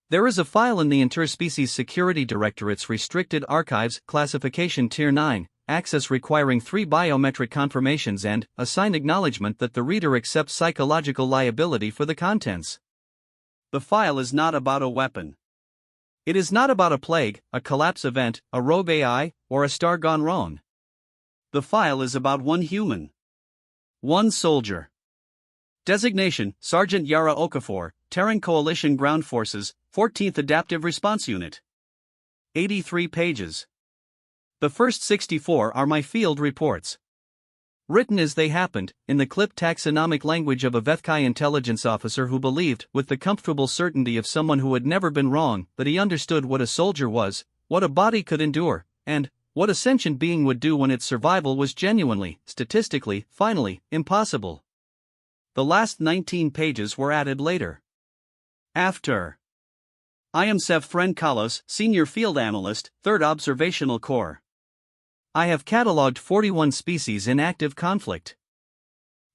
There is a file in the Interspecies Security Directorate's Restricted Archives, Classification Tier 9, access requiring 3 biometric confirmations and a signed acknowledgement that the reader accepts psychological liability for the contents. The file is not about a weapon. It is not about a plague, a collapse event, a rogue AI, or a star gone wrong. The file is about one human. One soldier. Designation: Sergeant Yara Okafor, Terran Coalition Ground Forces, 14th Adaptive Response Unit. 83 pages. The first 64 are my field reports. Written as they happened, in the clipped taxonomic language of a Vethkai intelligence officer who believed, with the comfortable certainty of someone who had never been wrong, that he understood what a soldier was, what a body could endure, and what a sentient being would do when its survival was genuinely, statistically, finally, impossible. The last 19 pages were added later. After. I am Sevfren Kalos, Senior Field Analyst, 3rd Observational Corps. I have catalogued 41 species in active conflict.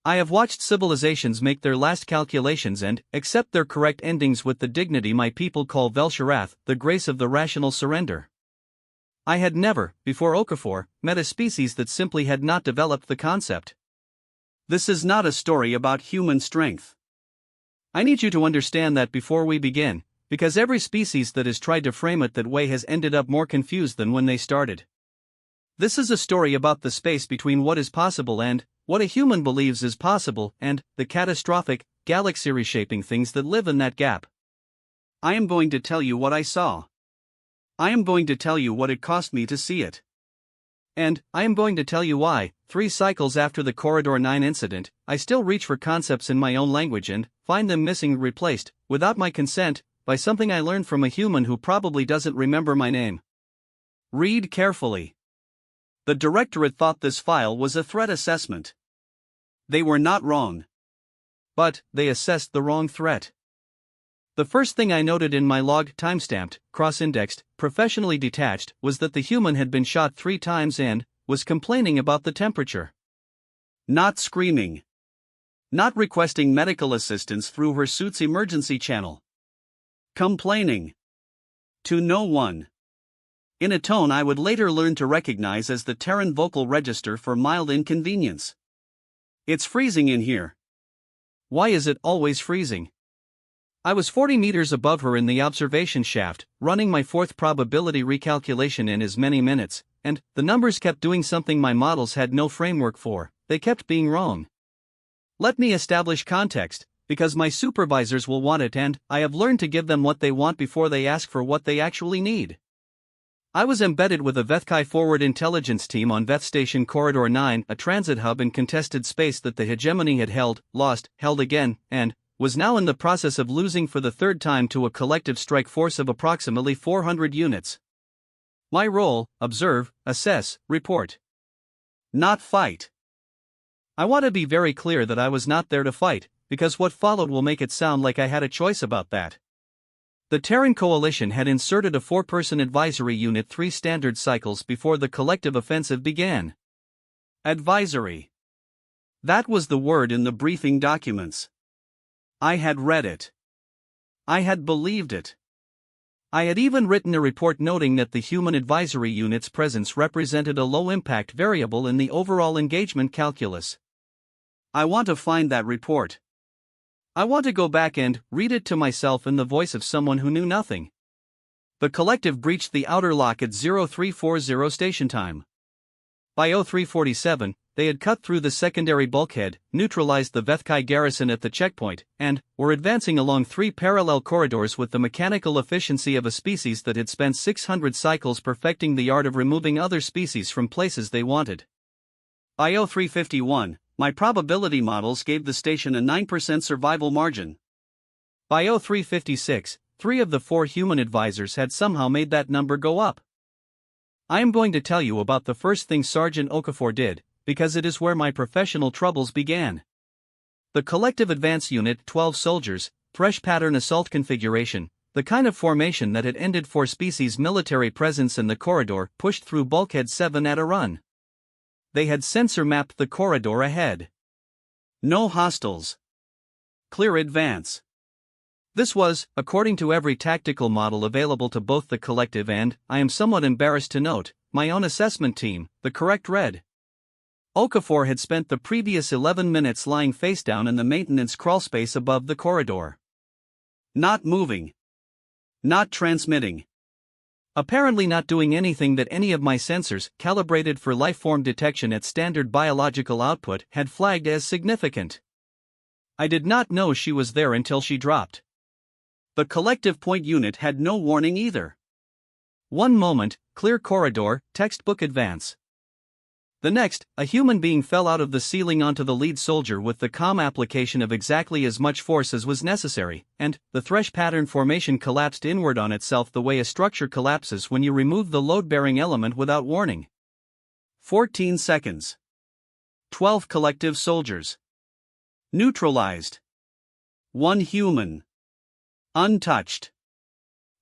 I have watched civilizations make their last calculations and accept their correct endings with the dignity my people call Velsharath, the grace of the rational surrender. I had never, before Okafor, met a species that simply had not developed the concept. This is not a story about human strength. I need you to understand that before we begin, because every species that has tried to frame it that way has ended up more confused than when they started. This is a story about the space between what is possible and what a human believes is possible and the catastrophic, galaxy-reshaping things that live in that gap. I am going to tell you what I saw. I am going to tell you what it cost me to see it. And I am going to tell you why, 3 cycles after the Corridor 9 incident, I still reach for concepts in my own language and find them missing, replaced, without my consent, by something I learned from a human who probably doesn't remember my name. Read carefully. The Directorate thought this file was a threat assessment. They were not wrong. But they assessed the wrong threat. The first thing I noted in my log, timestamped, cross-indexed, professionally detached, was that the human had been shot 3 times and was complaining about the temperature. Not screaming. Not requesting medical assistance through her suit's emergency channel. Complaining. To no one. In a tone I would later learn to recognize as the Terran vocal register for mild inconvenience. It's freezing in here. Why is it always freezing? I was 40 meters above her in the observation shaft, running my 4th probability recalculation in as many minutes, and the numbers kept doing something my models had no framework for. They kept being wrong. Let me establish context, because my supervisors will want it and I have learned to give them what they want before they ask for what they actually need. I was embedded with a Vethkai forward intelligence team on Veth Station Corridor 9, a transit hub in contested space that the hegemony had held, lost, held again, and was now in the process of losing for the 3rd time to a collective strike force of approximately 400 units. My role: observe, assess, report. Not fight. I want to be very clear that I was not there to fight, because what followed will make it sound like I had a choice about that. The Terran Coalition had inserted a 4-person advisory unit 3 standard cycles before the collective offensive began. Advisory. That was the word in the briefing documents. I had read it. I had believed it. I had even written a report noting that the human advisory unit's presence represented a low-impact variable in the overall engagement calculus. I want to find that report. I want to go back and read it to myself in the voice of someone who knew nothing. The collective breached the outer lock at 0340 station time. By 0347, they had cut through the secondary bulkhead, neutralized the Vethkai garrison at the checkpoint, and were advancing along 3 parallel corridors with the mechanical efficiency of a species that had spent 600 cycles perfecting the art of removing other species from places they wanted. By 0351, my probability models gave the station a 9% survival margin. By 0356, 3 of the 4 human advisors had somehow made that number go up. I am going to tell you about the first thing Sergeant Okafor did, because it is where my professional troubles began. The Collective Advance Unit, 12 soldiers, Thresh pattern assault configuration, the kind of formation that had ended 4 species' military presence in the corridor, pushed through Bulkhead 7 at a run. They had sensor mapped the corridor ahead. No hostiles. Clear advance. This was, according to every tactical model available to both the collective and, I am somewhat embarrassed to note, my own assessment team, the correct red. Okafor had spent the previous 11 minutes lying face down in the maintenance crawlspace above the corridor. Not moving. Not transmitting. Apparently not doing anything that any of my sensors, calibrated for lifeform detection at standard biological output, had flagged as significant. I did not know she was there until she dropped. The collective point unit had no warning either. One moment, clear corridor, textbook advance. The next, a human being fell out of the ceiling onto the lead soldier with the calm application of exactly as much force as was necessary, and the thresh pattern formation collapsed inward on itself the way a structure collapses when you remove the load-bearing element without warning. 14 seconds. 12 collective soldiers. Neutralized. 1 human. Untouched.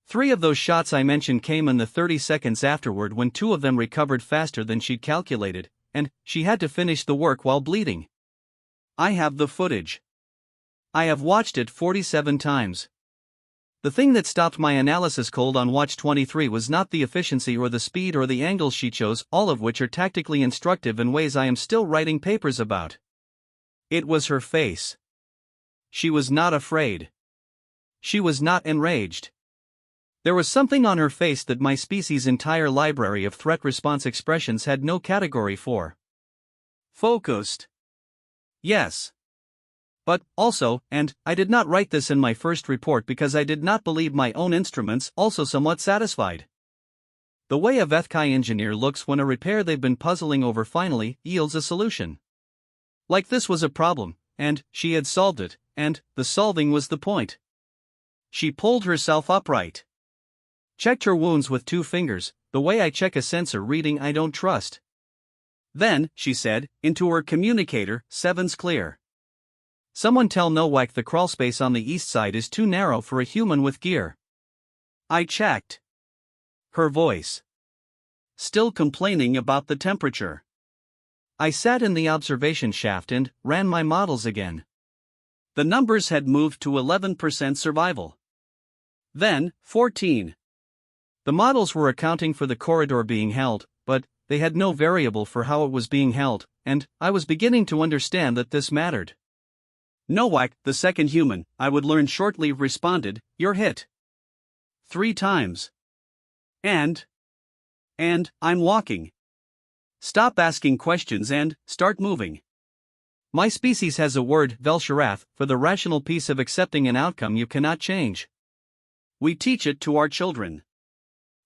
3 of those shots I mentioned came in the 30 seconds afterward when 2 of them recovered faster than she'd calculated, and she had to finish the work while bleeding. I have the footage. I have watched it 47 times. The thing that stopped my analysis cold on watch 23 was not the efficiency or the speed or the angles she chose, all of which are tactically instructive in ways I am still writing papers about. It was her face. She was not afraid. She was not enraged. There was something on her face that my species' entire library of threat response expressions had no category for. Focused. Yes. But, also, and I did not write this in my first report because I did not believe my own instruments, also somewhat satisfied. The way a VethCai engineer looks when a repair they've been puzzling over finally yields a solution. Like this was a problem, and she had solved it, and the solving was the point. She pulled herself upright. Checked her wounds with 2 fingers, the way I check a sensor reading I don't trust. Then, she said, into her communicator, 7's clear. Someone tell Nowak the crawlspace on the east side is too narrow for a human with gear. I checked. Her voice. Still complaining about the temperature. I sat in the observation shaft and ran my models again. The numbers had moved to 11% survival. Then, 14. The models were accounting for the corridor being held, but they had no variable for how it was being held, and I was beginning to understand that this mattered. Nowak, the second human, I would learn shortly, responded, "You're hit. 3 times. And I'm walking. Stop asking questions and start moving." My species has a word, Velsharath, for the rational piece of accepting an outcome you cannot change. We teach it to our children.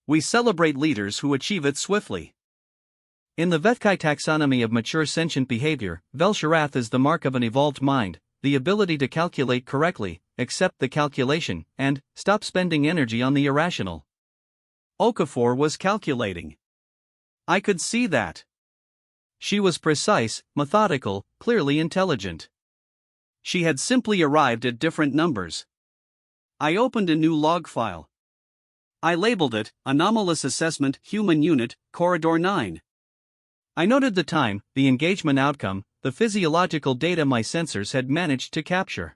We celebrate leaders who achieve it swiftly. In the VethCai taxonomy of mature sentient behavior, Velsharath is the mark of an evolved mind, the ability to calculate correctly, accept the calculation, and stop spending energy on the irrational. Okafor was calculating. I could see that. She was precise, methodical, clearly intelligent. She had simply arrived at different numbers. I opened a new log file. I labeled it, Anomalous Assessment Human Unit, Corridor 9. I noted the time, the engagement outcome, the physiological data my sensors had managed to capture.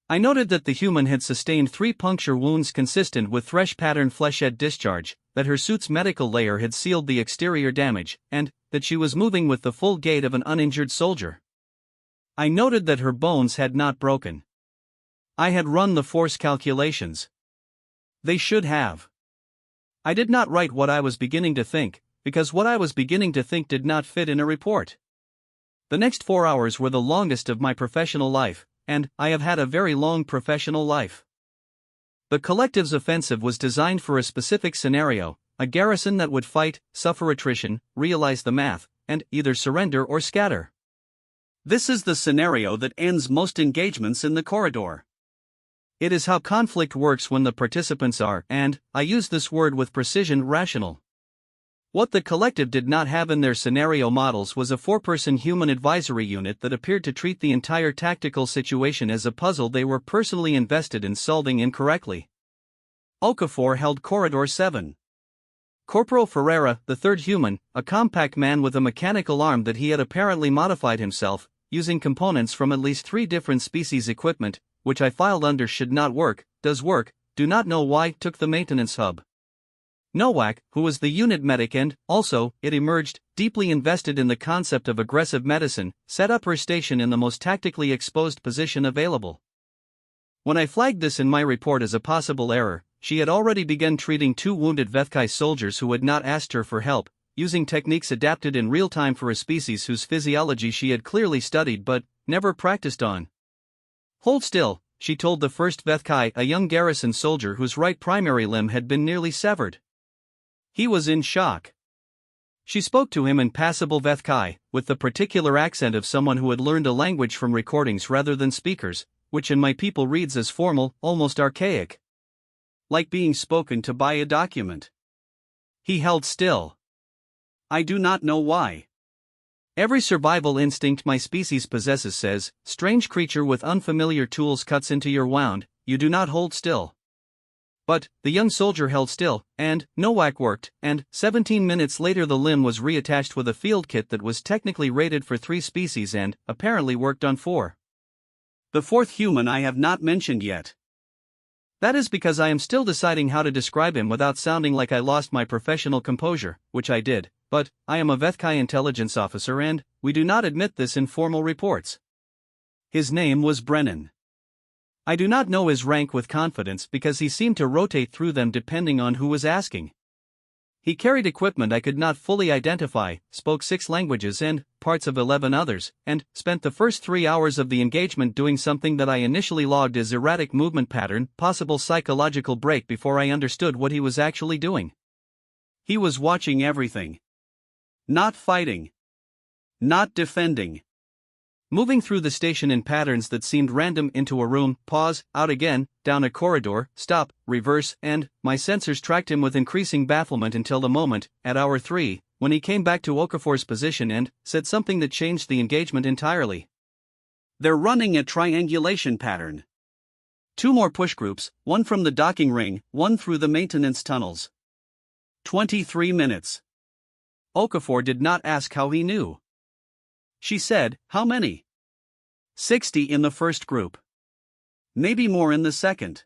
I noted that the human had sustained 3 puncture wounds consistent with thresh pattern flechette discharge, that her suit's medical layer had sealed the exterior damage, and that she was moving with the full gait of an uninjured soldier. I noted that her bones had not broken. I had run the force calculations. They should have. I did not write what I was beginning to think, because what I was beginning to think did not fit in a report. The next 4 hours were the longest of my professional life, and I have had a very long professional life. The collective's offensive was designed for a specific scenario, a garrison that would fight, suffer attrition, realize the math, and either surrender or scatter. This is the scenario that ends most engagements in the corridor. It is how conflict works when the participants are, and I use this word with precision, rational. What the collective did not have in their scenario models was a 4-person human advisory unit that appeared to treat the entire tactical situation as a puzzle they were personally invested in solving incorrectly. Okafor held Corridor 7. Corporal Ferreira, the third human, a compact man with a mechanical arm that he had apparently modified himself, using components from at least 3 different species equipment, which I filed under should not work, does work, do not know why, took the maintenance hub. Nowak, who was the unit medic and, also, it emerged, deeply invested in the concept of aggressive medicine, set up her station in the most tactically exposed position available. When I flagged this in my report as a possible error, she had already begun treating 2 wounded Vethkai soldiers who had not asked her for help, using techniques adapted in real time for a species whose physiology she had clearly studied but never practiced on. Hold still, she told the first Vethkai, a young garrison soldier whose right primary limb had been nearly severed. He was in shock. She spoke to him in passable Vethkai, with the particular accent of someone who had learned a language from recordings rather than speakers, which in my people reads as formal, almost archaic. Like being spoken to by a document. He held still. I do not know why. Every survival instinct my species possesses says, strange creature with unfamiliar tools cuts into your wound, you do not hold still. But, the young soldier held still, and Nowak worked, and 17 minutes later the limb was reattached with a field kit that was technically rated for 3 species and, apparently worked on 4. The 4th human I have not mentioned yet. That is because I am still deciding how to describe him without sounding like I lost my professional composure, which I did, but, I am a Vethkai intelligence officer and, we do not admit this in formal reports. His name was Brennan. I do not know his rank with confidence because he seemed to rotate through them depending on who was asking. He carried equipment I could not fully identify, spoke 6 languages and parts of 11 others, and spent the first 3 hours of the engagement doing something that I initially logged as erratic movement pattern, possible psychological break before I understood what he was actually doing. He was watching everything. Not fighting. Not defending. Moving through the station in patterns that seemed random into a room, pause, out again, down a corridor, stop, reverse, and, my sensors tracked him with increasing bafflement until the moment, at hour 3, when he came back to Okafor's position and said something that changed the engagement entirely. They're running a triangulation pattern. 2 more push groups, 1 from the docking ring, 1 through the maintenance tunnels. 23 minutes. Okafor did not ask how he knew. She said, how many? 60 in the first group. Maybe more in the second.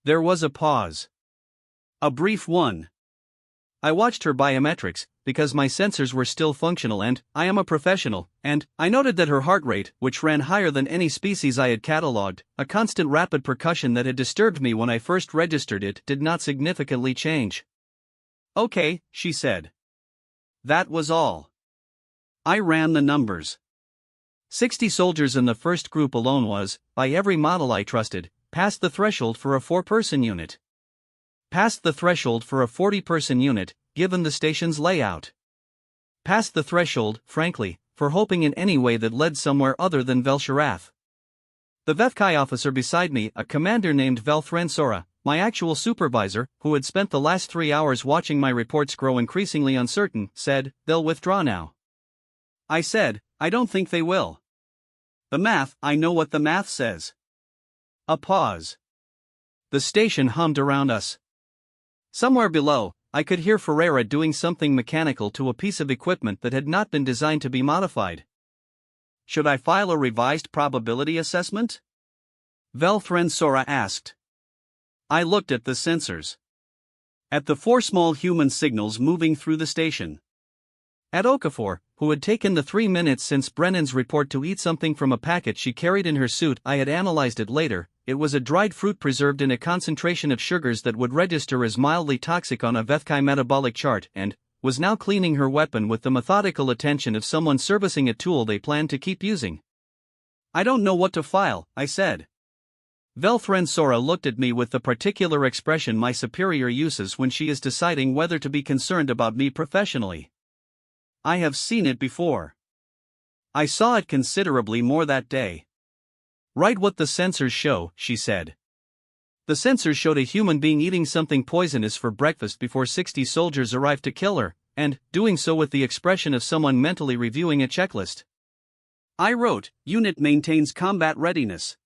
There was a pause. A brief one. I watched her biometrics, because my sensors were still functional and, I am a professional, and, I noted that her heart rate, which ran higher than any species I had catalogued, a constant rapid percussion that had disturbed me when I first registered it, did not significantly change. Okay, she said. That was all. I ran the numbers. 60 soldiers in the first group alone was, by every model I trusted, past the threshold for a 4-person unit. Past the threshold for a 40-person unit, given the station's layout. Past the threshold, frankly, for hoping in any way that led somewhere other than Velsharath. The Vethkai officer beside me, a commander named Velthren Sora, my actual supervisor, who had spent the last 3 hours watching my reports grow increasingly uncertain, said, they'll withdraw now. I said, I don't think they will. The math, I know what the math says. A pause. The station hummed around us. Somewhere below, I could hear Ferreira doing something mechanical to a piece of equipment that had not been designed to be modified. Should I file a revised probability assessment? Velthren Sora asked. I looked at the sensors. At the 4 small human signals moving through the station. At Okafor, who had taken the 3 minutes since Brennan's report to eat something from a packet she carried in her suit, I had analyzed it later. It was a dried fruit preserved in a concentration of sugars that would register as mildly toxic on a Vethkai metabolic chart, and was now cleaning her weapon with the methodical attention of someone servicing a tool they planned to keep using. I don't know what to file, I said. Velthren Sora looked at me with the particular expression my superior uses when she is deciding whether to be concerned about me professionally. I have seen it before. I saw it considerably more that day. Write what the sensors show, she said. The sensors showed a human being eating something poisonous for breakfast before 60 soldiers arrived to kill her, and doing so with the expression of someone mentally reviewing a checklist. I wrote, unit maintains combat readiness.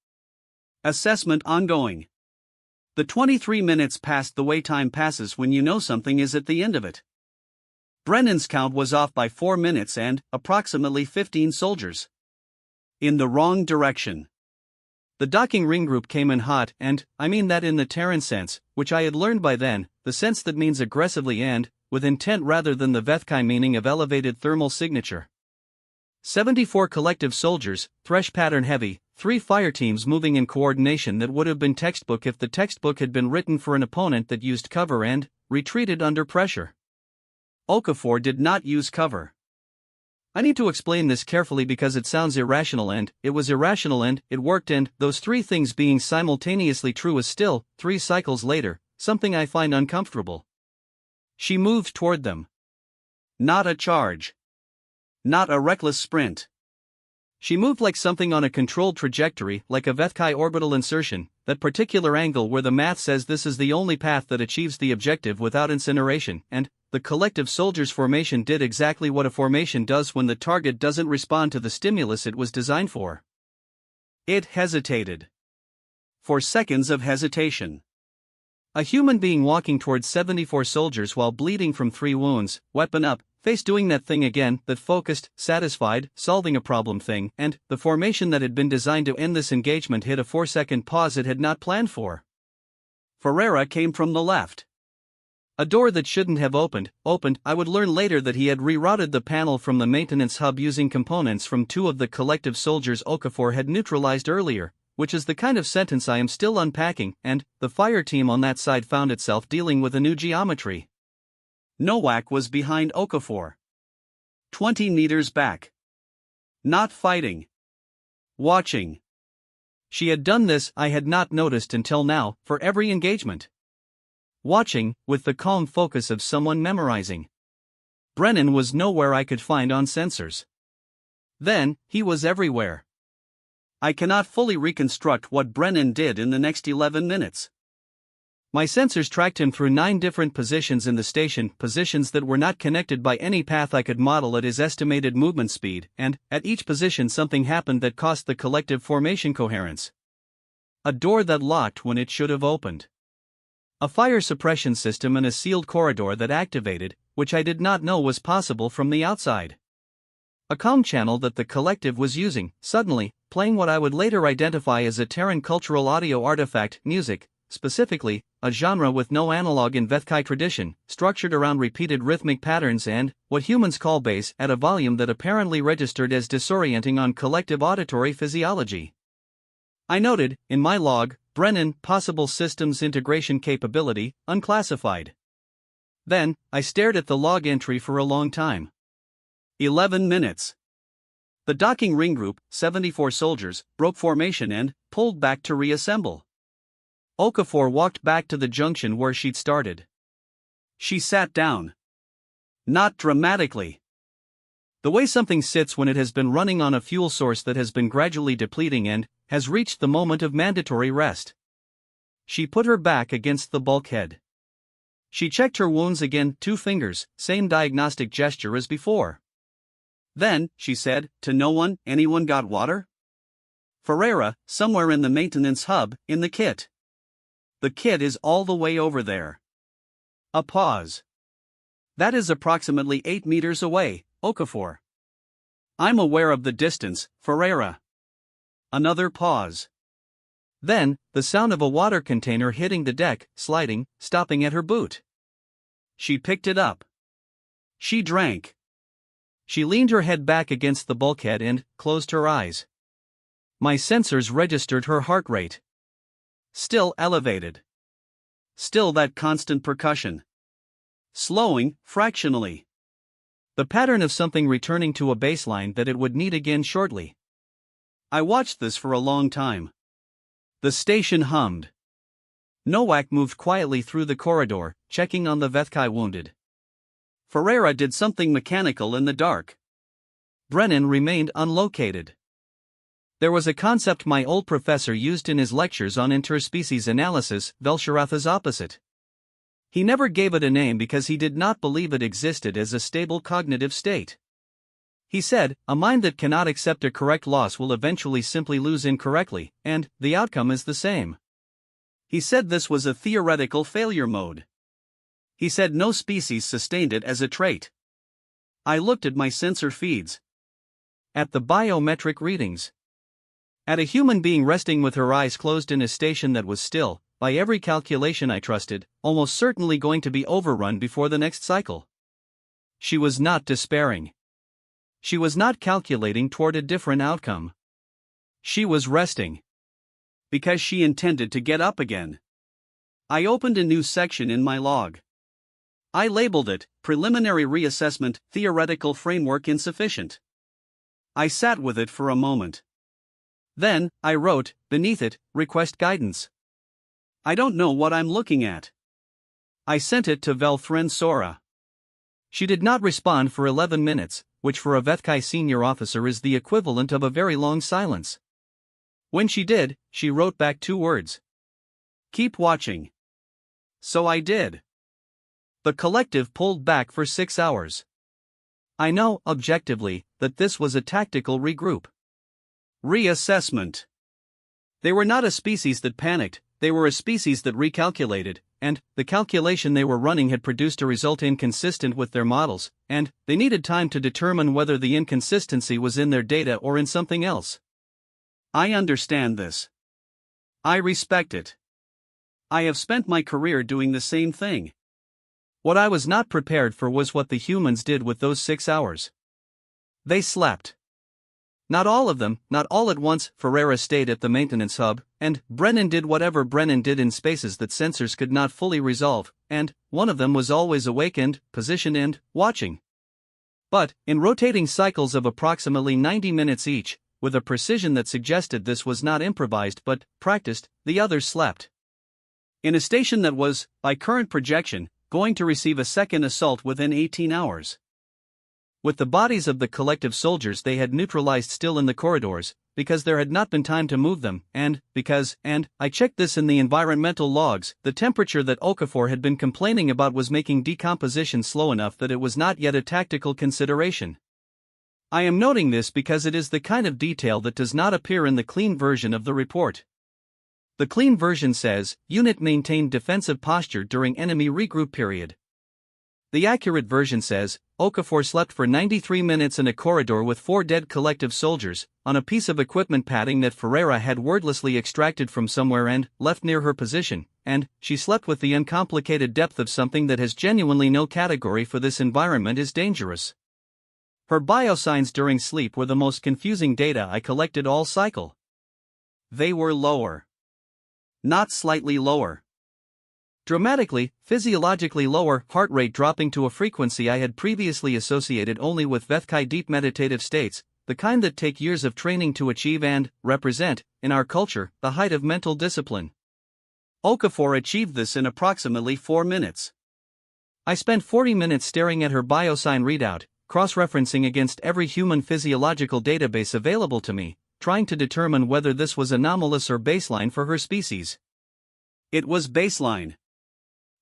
Assessment ongoing. The 23 minutes passed the way time passes when you know something is at the end of it. Brennan's count was off by 4 minutes and approximately 15 soldiers. In the wrong direction. The docking ring group came in hot, and I mean that in the Terran sense, which I had learned by then, the sense that means aggressively and with intent rather than the Vethkai meaning of elevated thermal signature. 74 collective soldiers, thresh pattern heavy, 3 fire teams moving in coordination that would have been textbook if the textbook had been written for an opponent that used cover and retreated under pressure. Okafor did not use cover. I need to explain this carefully because it sounds irrational, and it was irrational and it worked, and those 3 things being simultaneously true is still, 3 cycles later, something I find uncomfortable. She moved toward them. Not a charge. Not a reckless sprint. She moved like something on a controlled trajectory, like a Vethkai orbital insertion, that particular angle where the math says this is the only path that achieves the objective without incineration, and the collective soldiers formation did exactly what a formation does when the target doesn't respond to the stimulus it was designed for. It hesitated. 4 seconds of hesitation. A human being walking towards 74 soldiers while bleeding from 3 wounds, weapon up, face doing that thing again, that focused, satisfied, solving a problem thing, and the formation that had been designed to end this engagement hit a 4-second pause it had not planned for. Ferreira came from the left. A door that shouldn't have opened. I would learn later that he had rerouted the panel from the maintenance hub using components from 2 of the collective soldiers Okafor had neutralized earlier, which is the kind of sentence I am still unpacking, and the fire team on that side found itself dealing with a new geometry. Nowak was behind Okafor. 20 meters back. Not fighting. Watching. She had done this, I had not noticed until now, for every engagement. Watching, with the calm focus of someone memorizing. Brennan was nowhere I could find on sensors. Then, he was everywhere. I cannot fully reconstruct what Brennan did in the next 11 minutes. My sensors tracked him through 9 different positions in the station, positions that were not connected by any path I could model at his estimated movement speed, and, at each position something happened that cost the collective formation coherence. A door that locked when it should have opened. A fire suppression system and a sealed corridor that activated, which I did not know was possible from the outside. A comm channel that the collective was using, suddenly, playing what I would later identify as a Terran cultural audio artifact, music, specifically, a genre with no analog in Vethkai tradition, structured around repeated rhythmic patterns and, what humans call bass, at a volume that apparently registered as disorienting on collective auditory physiology. I noted, in my log, Brennan, possible systems integration capability, unclassified. Then, I stared at the log entry for a long time. 11 minutes. The docking ring group, 74 soldiers, broke formation and pulled back to reassemble. Okafor walked back to the junction where she'd started. She sat down. Not dramatically. The way something sits when it has been running on a fuel source that has been gradually depleting and has reached the moment of mandatory rest. She put her back against the bulkhead. She checked her wounds again, 2 fingers, same diagnostic gesture as before. Then, she said, to no one, anyone got water? Ferreira, somewhere in the maintenance hub, in the kit. The kit is all the way over there. A pause. That is approximately 8 meters away, Okafor. I'm aware of the distance, Ferreira. Another pause. Then, the sound of a water container hitting the deck, sliding, stopping at her boot. She picked it up. She drank. She leaned her head back against the bulkhead and closed her eyes. My sensors registered her heart rate. Still elevated. Still that constant percussion. Slowing, fractionally. The pattern of something returning to a baseline that it would need again shortly. I watched this for a long time. The station hummed. Nowak moved quietly through the corridor, checking on the Vethkai wounded. Ferreira did something mechanical in the dark. Brennan remained unlocated. There was a concept my old professor used in his lectures on interspecies analysis, Velsharatha's opposite. He never gave it a name because he did not believe it existed as a stable cognitive state. He said, a mind that cannot accept a correct loss will eventually simply lose incorrectly, and the outcome is the same. He said this was a theoretical failure mode. He said no species sustained it as a trait. I looked at my sensor feeds. At the biometric readings. At a human being resting with her eyes closed in a station that was still, by every calculation I trusted, almost certainly going to be overrun before the next cycle. She was not despairing. She was not calculating toward a different outcome. She was resting. Because she intended to get up again. I opened a new section in my log. I labeled it, Preliminary Reassessment, Theoretical Framework Insufficient. I sat with it for a moment. Then, I wrote, beneath it, Request Guidance. I don't know what I'm looking at. I sent it to Velthren Sora. She did not respond for 11 minutes, which for a Vethkai senior officer is the equivalent of a very long silence. When she did, she wrote back 2 words. Keep watching. So I did. The collective pulled back for 6 hours. I know, objectively, that this was a tactical regroup. Reassessment. They were not a species that panicked, they were a species that recalculated, and the calculation they were running had produced a result inconsistent with their models, and they needed time to determine whether the inconsistency was in their data or in something else. I understand this. I respect it. I have spent my career doing the same thing. What I was not prepared for was what the humans did with those 6 hours. They slept. Not all of them, not all at once. Ferreira stayed at the maintenance hub, and Brennan did whatever Brennan did in spaces that sensors could not fully resolve, and one of them was always awake and positioned and watching. But, in rotating cycles of approximately 90 minutes each, with a precision that suggested this was not improvised but practiced, the others slept. In a station that was, by current projection, going to receive a second assault within 18 hours. With the bodies of the collective soldiers they had neutralized still in the corridors, because there had not been time to move them, and because, and I checked this in the environmental logs, the temperature that Okafor had been complaining about was making decomposition slow enough that it was not yet a tactical consideration. I am noting this because it is the kind of detail that does not appear in the clean version of the report. The clean version says, Unit maintained defensive posture during enemy regroup period. The accurate version says, Okafor slept for 93 minutes in a corridor with 4 dead collective soldiers, on a piece of equipment padding that Ferreira had wordlessly extracted from somewhere and left near her position, and she slept with the uncomplicated depth of something that has genuinely no category for this environment is dangerous. Her biosigns during sleep were the most confusing data I collected all cycle. They were lower. Not slightly lower. Dramatically, physiologically lower, heart rate dropping to a frequency I had previously associated only with Vethkai deep meditative states, the kind that take years of training to achieve and represent, in our culture, the height of mental discipline. Okafor achieved this in approximately 4 minutes. I spent 40 minutes staring at her biosign readout, cross-referencing against every human physiological database available to me, trying to determine whether this was anomalous or baseline for her species. It was baseline.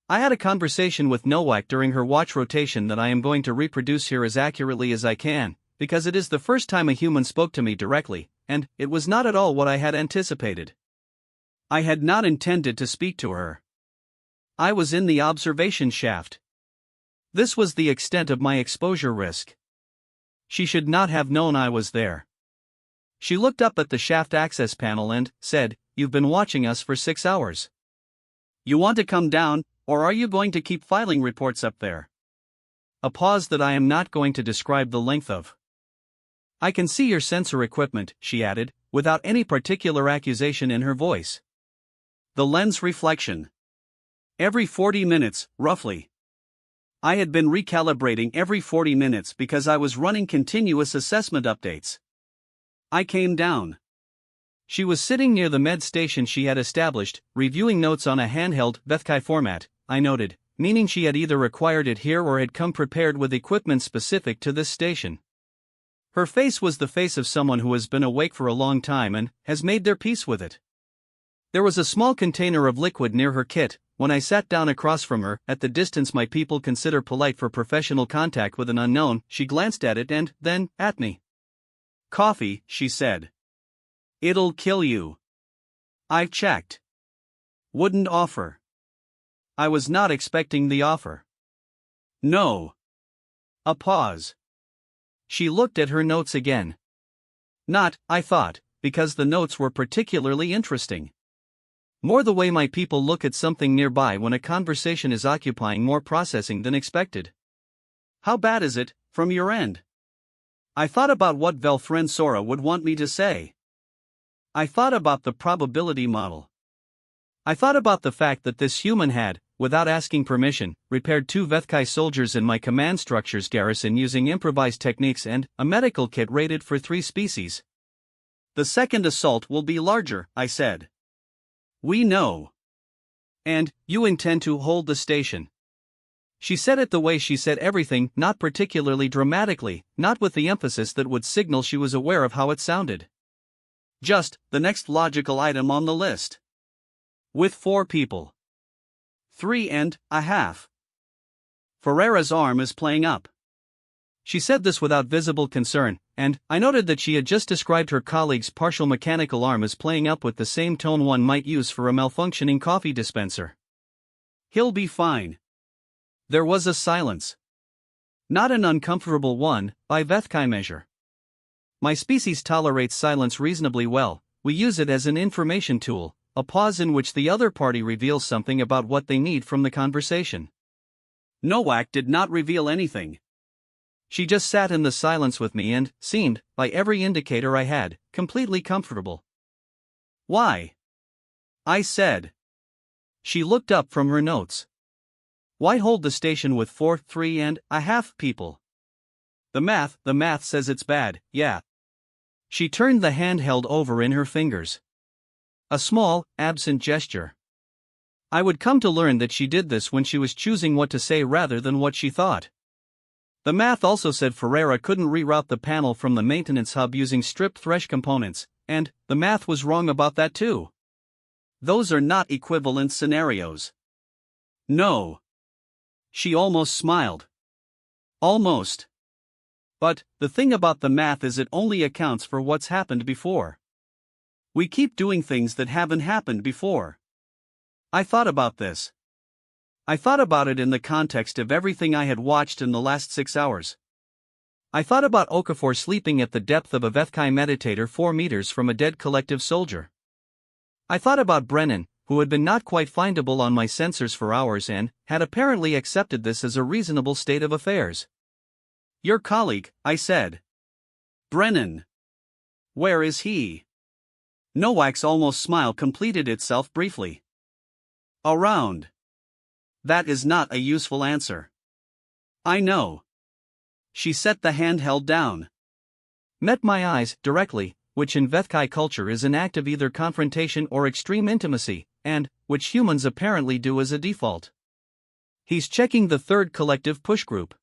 I had a conversation with Nowak during her watch rotation that I am going to reproduce here as accurately as I can, because it is the first time a human spoke to me directly, and it was not at all what I had anticipated. I had not intended to speak to her. I was in the observation shaft. This was the extent of my exposure risk. She should not have known I was there. She looked up at the shaft access panel and said, "You've been watching us for 6 hours. You want to come down, or are you going to keep filing reports up there?" A pause that I am not going to describe the length of. "I can see your sensor equipment," she added, without any particular accusation in her voice. "The lens reflection. Every 40 minutes, roughly." I had been recalibrating every 40 minutes because I was running continuous assessment updates. I came down. She was sitting near the med station she had established, reviewing notes on a handheld Vethkai format, I noted, meaning she had either acquired it here or had come prepared with equipment specific to this station. Her face was the face of someone who has been awake for a long time and has made their peace with it. There was a small container of liquid near her kit. When I sat down across from her, at the distance my people consider polite for professional contact with an unknown, she glanced at it and, then, at me. "Coffee," she said. "It'll kill you." I've checked. Wouldn't offer. I was not expecting the offer. No. A pause. She looked at her notes again. Not, I thought, because the notes were particularly interesting. More the way my people look at something nearby when a conversation is occupying more processing than expected. How bad is it, from your end? I thought about what Velfren Sora would want me to say. I thought about the probability model. I thought about the fact that this human had, without asking permission, repaired 2 Vethkai soldiers in my command structure's garrison using improvised techniques and a medical kit rated for 3 species. The second assault will be larger, I said. We know. And, you intend to hold the station. She said it the way she said everything, not particularly dramatically, not with the emphasis that would signal she was aware of how it sounded. Just, the next logical item on the list. With 4 people. 3.5. Ferreira's arm is playing up. She said this without visible concern, and I noted that she had just described her colleague's partial mechanical arm as playing up with the same tone one might use for a malfunctioning coffee dispenser. He'll be fine. There was a silence. Not an uncomfortable one, by Vethkai measure. My species tolerates silence reasonably well. We use it as an information tool, a pause in which the other party reveals something about what they need from the conversation. Nowak did not reveal anything. She just sat in the silence with me and seemed, by every indicator I had, completely comfortable. Why? I said. She looked up from her notes. Why hold the station with 3.5 people? The math says it's bad, yeah. She turned the handheld over in her fingers. A small, absent gesture. I would come to learn that she did this when she was choosing what to say rather than what she thought. The math also said Ferreira couldn't reroute the panel from the maintenance hub using stripped thresh components, and the math was wrong about that too. Those are not equivalent scenarios. No. She almost smiled. Almost. But, the thing about the math is it only accounts for what's happened before. We keep doing things that haven't happened before. I thought about this. I thought about it in the context of everything I had watched in the last 6 hours. I thought about Okafor sleeping at the depth of a Vethkai meditator 4 meters from a dead collective soldier. I thought about Brennan, who had been not quite findable on my sensors for hours and had apparently accepted this as a reasonable state of affairs. Your colleague, I said. Brennan. Where is he? Nowak's almost smile completed itself briefly. Around. That is not a useful answer. I know. She set the handheld down. Met my eyes, directly, which in Vethkai culture is an act of either confrontation or extreme intimacy, and which humans apparently do as a default. He's checking the 3rd collective push group.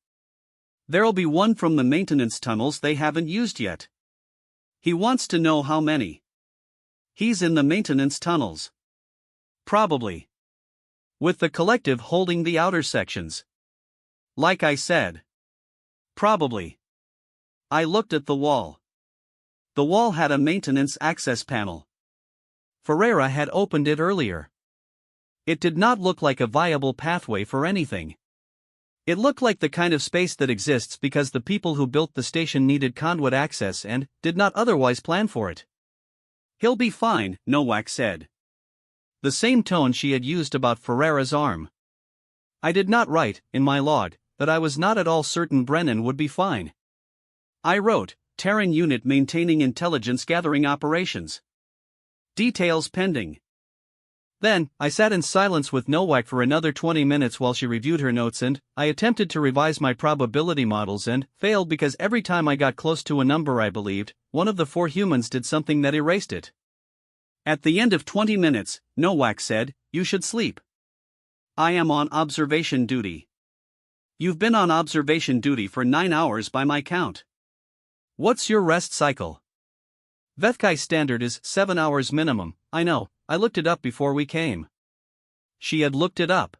There'll be one from the maintenance tunnels they haven't used yet. He wants to know how many. He's in the maintenance tunnels. Probably. With the collective holding the outer sections. Like I said. Probably. I looked at the wall. The wall had a maintenance access panel. Ferreira had opened it earlier. It did not look like a viable pathway for anything. It looked like the kind of space that exists because the people who built the station needed conduit access and did not otherwise plan for it. He'll be fine, Nowak said. The same tone she had used about Ferreira's arm. I did not write, in my log, that I was not at all certain Brennan would be fine. I wrote, Terran unit maintaining intelligence gathering operations. Details pending. Then, I sat in silence with Nowak for another 20 minutes while she reviewed her notes and I attempted to revise my probability models and failed because every time I got close to a number I believed, one of the 4 humans did something that erased it. At the end of 20 minutes, Nowak said, you should sleep. I am on observation duty. You've been on observation duty for 9 hours by my count. What's your rest cycle? Vethkai standard is 7 hours minimum, I know, I looked it up before we came. She had looked it up.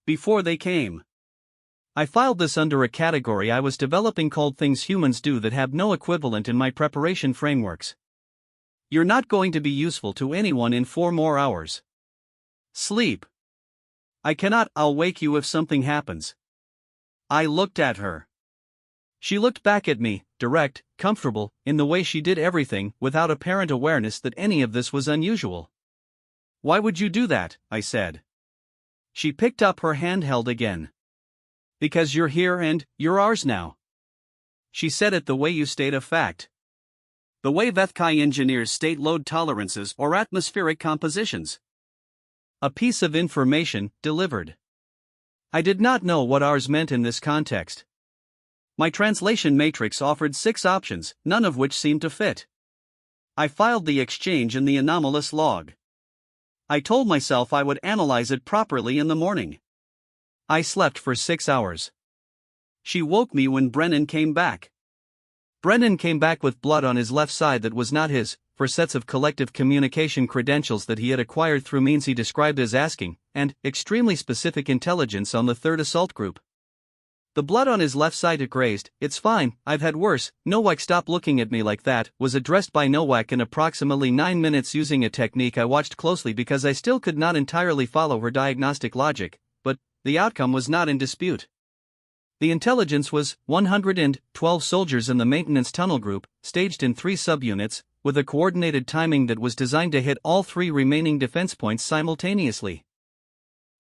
Before they came. I filed this under a category I was developing called things humans do that have no equivalent in my preparation frameworks. You're not going to be useful to anyone in 4 more hours. Sleep. I cannot, I'll wake you if something happens. I looked at her. She looked back at me, direct, comfortable, in the way she did everything, without apparent awareness that any of this was unusual. "Why would you do that?" I said. She picked up her handheld again. "Because you're here and you're ours now." She said it the way you state a fact. The way HFY engineers state load tolerances or atmospheric compositions. A piece of information delivered. I did not know what ours meant in this context. My translation matrix offered 6 options, none of which seemed to fit. I filed the exchange in the anomalous log. I told myself I would analyze it properly in the morning. I slept for 6 hours. She woke me when Brennan came back. Brennan came back with blood on his left side that was not his, for sets of collective communication credentials that he had acquired through means he described as asking, and extremely specific intelligence on the 3rd Assault Group. The blood on his left side it grazed. "It's fine, I've had worse, Nowak, stop looking at me like that," was addressed by Nowak in approximately 9 minutes using a technique I watched closely because I still could not entirely follow her diagnostic logic, but the outcome was not in dispute. The intelligence was 112 soldiers in the maintenance tunnel group, staged in 3 subunits, with a coordinated timing that was designed to hit all 3 remaining defense points simultaneously.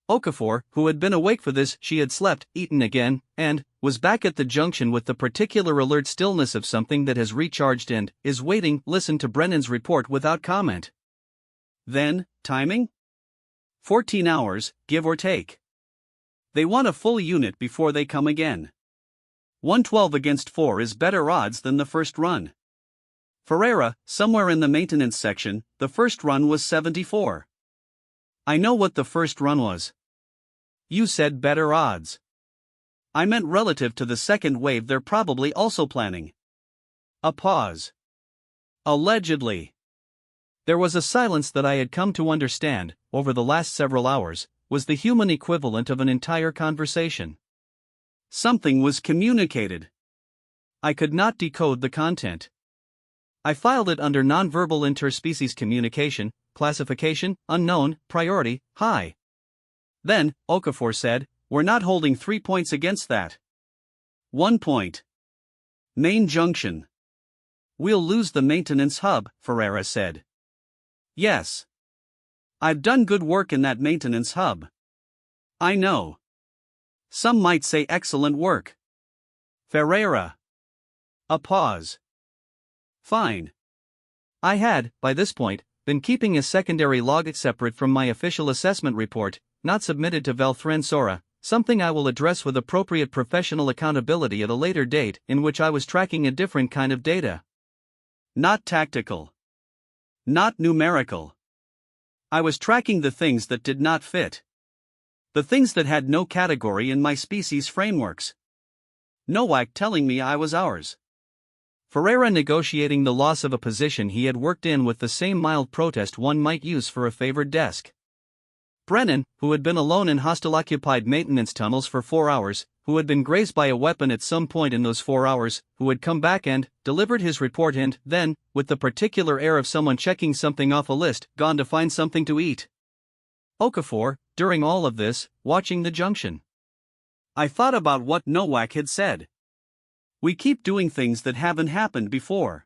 Okafor, who had been awake for this, she had slept, eaten again, and was back at the junction with the particular alert stillness of something that has recharged and is waiting. Listened to Brennan's report without comment. Then, timing? 14 hours, give or take. They want a full unit before they come again. 112 against 4 is better odds than the first run. Ferreira, somewhere in the maintenance section, the first run was 74. I know what the first run was. You said better odds. I meant relative to the second wave they're probably also planning. A pause. Allegedly. There was a silence that I had come to understand, over the last several hours, was the human equivalent of an entire conversation. Something was communicated. I could not decode the content. I filed it under nonverbal interspecies communication, classification, unknown, priority, high. Then, Okafor said, "We're not holding 3 points against that. 1 point. Main junction. We'll lose the maintenance hub," Ferreira said. "Yes. I've done good work in that maintenance hub. I know. Some might say excellent work." Ferreira. A pause. Fine. I had, by this point, been keeping a secondary log separate from my official assessment report, not submitted to Valthren Sora, something I will address with appropriate professional accountability at a later date, in which I was tracking a different kind of data. Not tactical. Not numerical. I was tracking the things that did not fit. The things that had no category in my species frameworks. Nowak telling me I was ours. Ferreira negotiating the loss of a position he had worked in with the same mild protest one might use for a favored desk. Brennan, who had been alone in hostile-occupied maintenance tunnels for 4 hours, who had been grazed by a weapon at some point in those 4 hours, who had come back and delivered his report and then, with the particular air of someone checking something off a list, gone to find something to eat. Okafor, during all of this, watching the junction. I thought about what Nowak had said. We keep doing things that haven't happened before.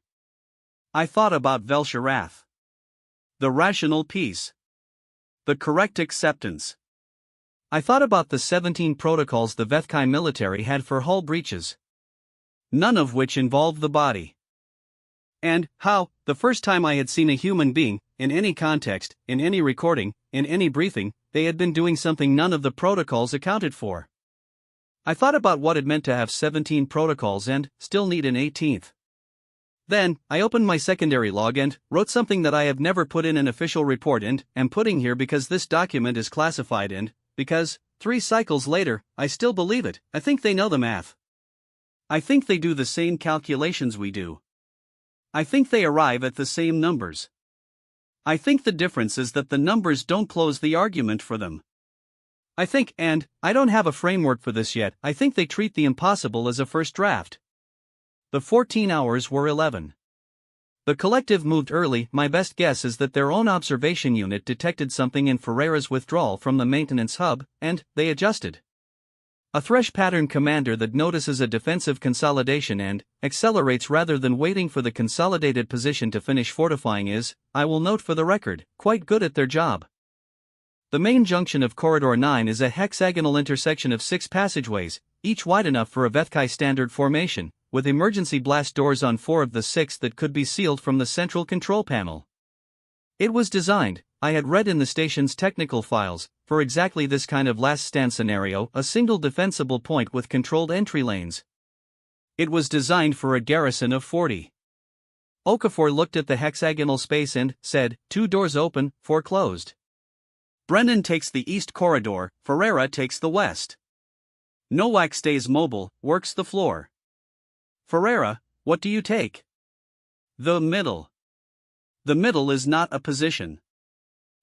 I thought about Velsharath. The rational peace. The correct acceptance. I thought about the 17 protocols the HFY military had for hull breaches. None of which involved the body. And how, the first time I had seen a human being, in any context, in any recording, in any briefing, they had been doing something none of the protocols accounted for. I thought about what it meant to have 17 protocols and still need an 18th. Then, I opened my secondary log and wrote something that I have never put in an official report and am putting here because this document is classified and because, 3 cycles later, I still believe it. I think they know the math. I think they do the same calculations we do. I think they arrive at the same numbers. I think the difference is that the numbers don't close the argument for them. I think, and I don't have a framework for this yet, I think they treat the impossible as a first draft. The 14 hours were 11. The collective moved early. My best guess is that their own observation unit detected something in Ferreira's withdrawal from the maintenance hub, and they adjusted. A thresh pattern commander that notices a defensive consolidation and accelerates rather than waiting for the consolidated position to finish fortifying is, I will note for the record, quite good at their job. The main junction of Corridor 9 is a hexagonal intersection of 6 passageways, each wide enough for a Vethkai standard formation, with emergency blast doors on 4 of the 6 that could be sealed from the central control panel. It was designed, I had read in the station's technical files, for exactly this kind of last stand scenario, a single defensible point with controlled entry lanes. It was designed for a garrison of 40. Okafor looked at the hexagonal space and said, 2 doors open, 4 closed. Brennan takes the east corridor, Ferreira takes the west. Nowak stays mobile, works the floor. Ferreira, what do you take? The middle. The middle is not a position.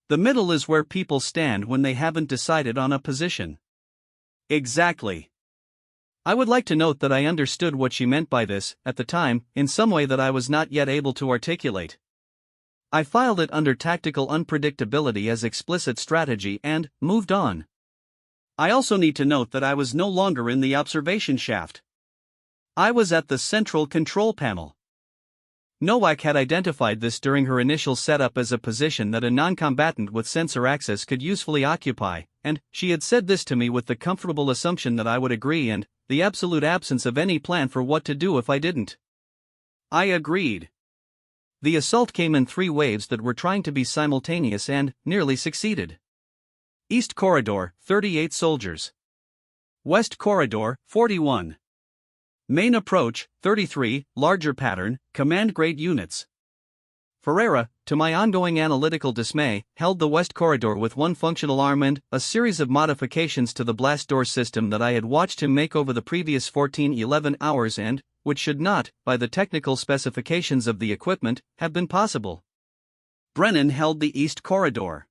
The middle is where people stand when they haven't decided on a position. Exactly. I would like to note that I understood what she meant by this, at the time, in some way that I was not yet able to articulate. I filed it under tactical unpredictability as explicit strategy and moved on. I also need to note that I was no longer in the observation shaft. I was at the central control panel. Nowak had identified this during her initial setup as a position that a non-combatant with sensor access could usefully occupy, and she had said this to me with the comfortable assumption that I would agree and the absolute absence of any plan for what to do if I didn't. I agreed. The assault came in 3 waves that were trying to be simultaneous and nearly succeeded. East Corridor, 38 soldiers. West Corridor, 41. Main approach, 33, larger pattern, command-grade units. Ferreira, to my ongoing analytical dismay, held the West Corridor with 1 functional arm and a series of modifications to the blast door system that I had watched him make over the previous 11 hours and which should not, by the technical specifications of the equipment, have been possible. Brennan held the East Corridor.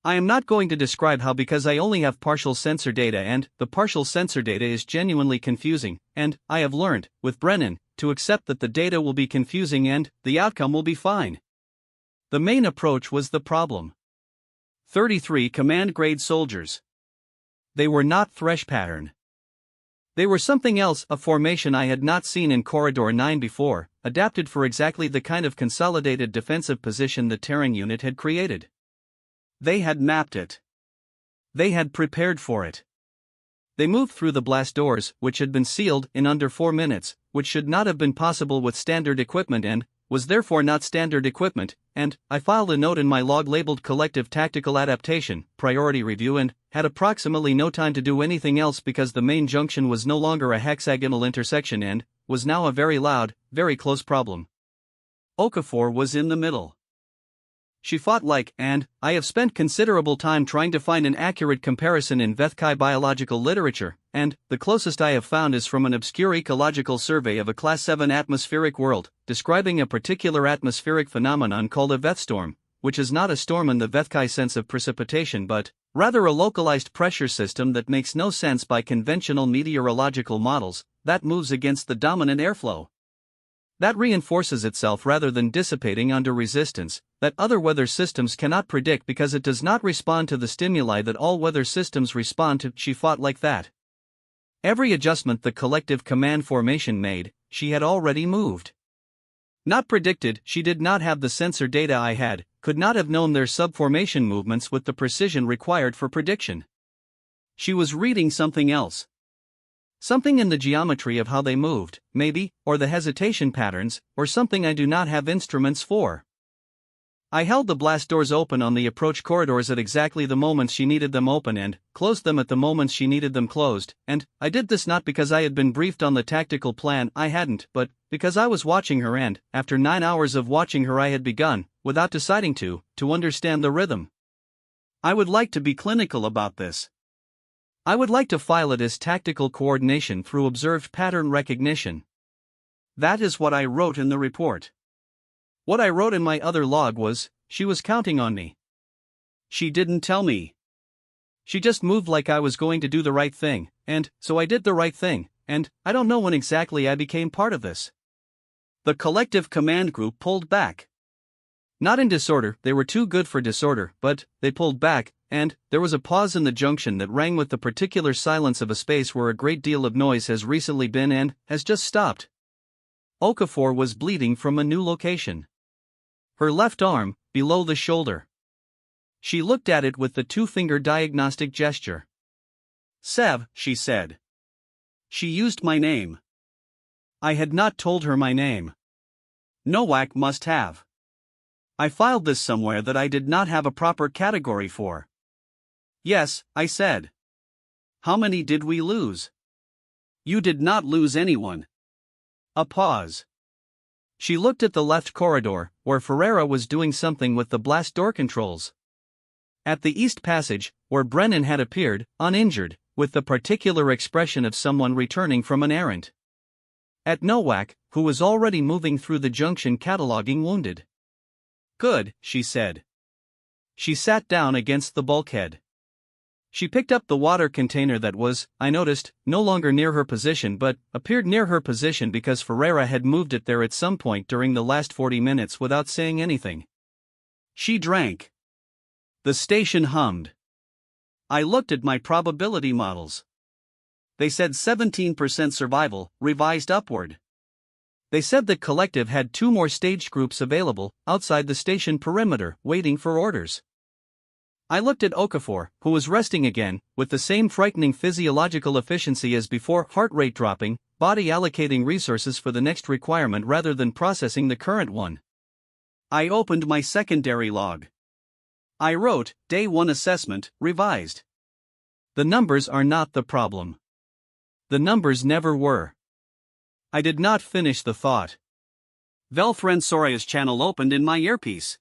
I am not going to describe how because I only have partial sensor data and the partial sensor data is genuinely confusing, and I have learned, with Brennan, to accept that the data will be confusing and the outcome will be fine. The main approach was the problem. 33 command-grade soldiers. They were not thresh pattern. They were something else, a formation I had not seen in Corridor 9 before, adapted for exactly the kind of consolidated defensive position the tearing unit had created. They had mapped it. They had prepared for it. They moved through the blast doors, which had been sealed, in under 4 minutes, which should not have been possible with standard equipment and was therefore not standard equipment, and I filed a note in my log labeled Collective Tactical Adaptation, Priority Review and had approximately no time to do anything else because the main junction was no longer a hexagonal intersection and was now a very loud, very close problem. Okafor was in the middle. She fought like, and I have spent considerable time trying to find an accurate comparison in Vethkai biological literature, and the closest I have found is from an obscure ecological survey of a Class 7 atmospheric world, describing a particular atmospheric phenomenon called a Vethstorm, which is not a storm in the Vethkai sense of precipitation but rather a localized pressure system that makes no sense by conventional meteorological models, that moves against the dominant airflow. That reinforces itself rather than dissipating under resistance, that other weather systems cannot predict because it does not respond to the stimuli that all weather systems respond to. She fought like that. Every adjustment the collective command formation made, she had already moved. Not predicted, she did not have the sensor data I had, could not have known their subformation movements with the precision required for prediction. She was reading something else. Something in the geometry of how they moved, maybe, or the hesitation patterns, or something I do not have instruments for. I held the blast doors open on the approach corridors at exactly the moments she needed them open and closed them at the moments she needed them closed, and I did this not because I had been briefed on the tactical plan, I hadn't, but because I was watching her and, after 9 hours of watching her I had begun, without deciding to understand the rhythm. I would like to be clinical about this. I would like to file it as tactical coordination through observed pattern recognition. That is what I wrote in the report. What I wrote in my other log was, she was counting on me. She didn't tell me. She just moved like I was going to do the right thing, and so I did the right thing, and I don't know when exactly I became part of this. The collective command group pulled back. Not in disorder, they were too good for disorder, but they pulled back, and there was a pause in the junction that rang with the particular silence of a space where a great deal of noise has recently been and has just stopped. Okafor was bleeding from a new location. Her left arm, below the shoulder. She looked at it with the two-finger diagnostic gesture. "Sev," she said. She used my name. I had not told her my name. Nowak must have. I filed this somewhere that I did not have a proper category for. "Yes," I said. "How many did we lose?" "You did not lose anyone." A pause. She looked at the left corridor, where Ferreira was doing something with the blast door controls. At the east passage, where Brennan had appeared, uninjured, with the particular expression of someone returning from an errand. At Nowak, who was already moving through the junction cataloging wounded. "Good," she said. She sat down against the bulkhead. She picked up the water container that was, I noticed, no longer near her position but appeared near her position because Ferreira had moved it there at some point during the last 40 minutes without saying anything. She drank. The station hummed. I looked at my probability models. They said 17% survival, revised upward. They said the collective had 2 more stage groups available, outside the station perimeter, waiting for orders. I looked at Okafor, who was resting again, with the same frightening physiological efficiency as before, heart rate dropping, body allocating resources for the next requirement rather than processing the current one. I opened my secondary log. I wrote, Day 1 assessment, revised. The numbers are not the problem. The numbers never were. I did not finish the thought. Velfren Soraya's channel opened in my earpiece.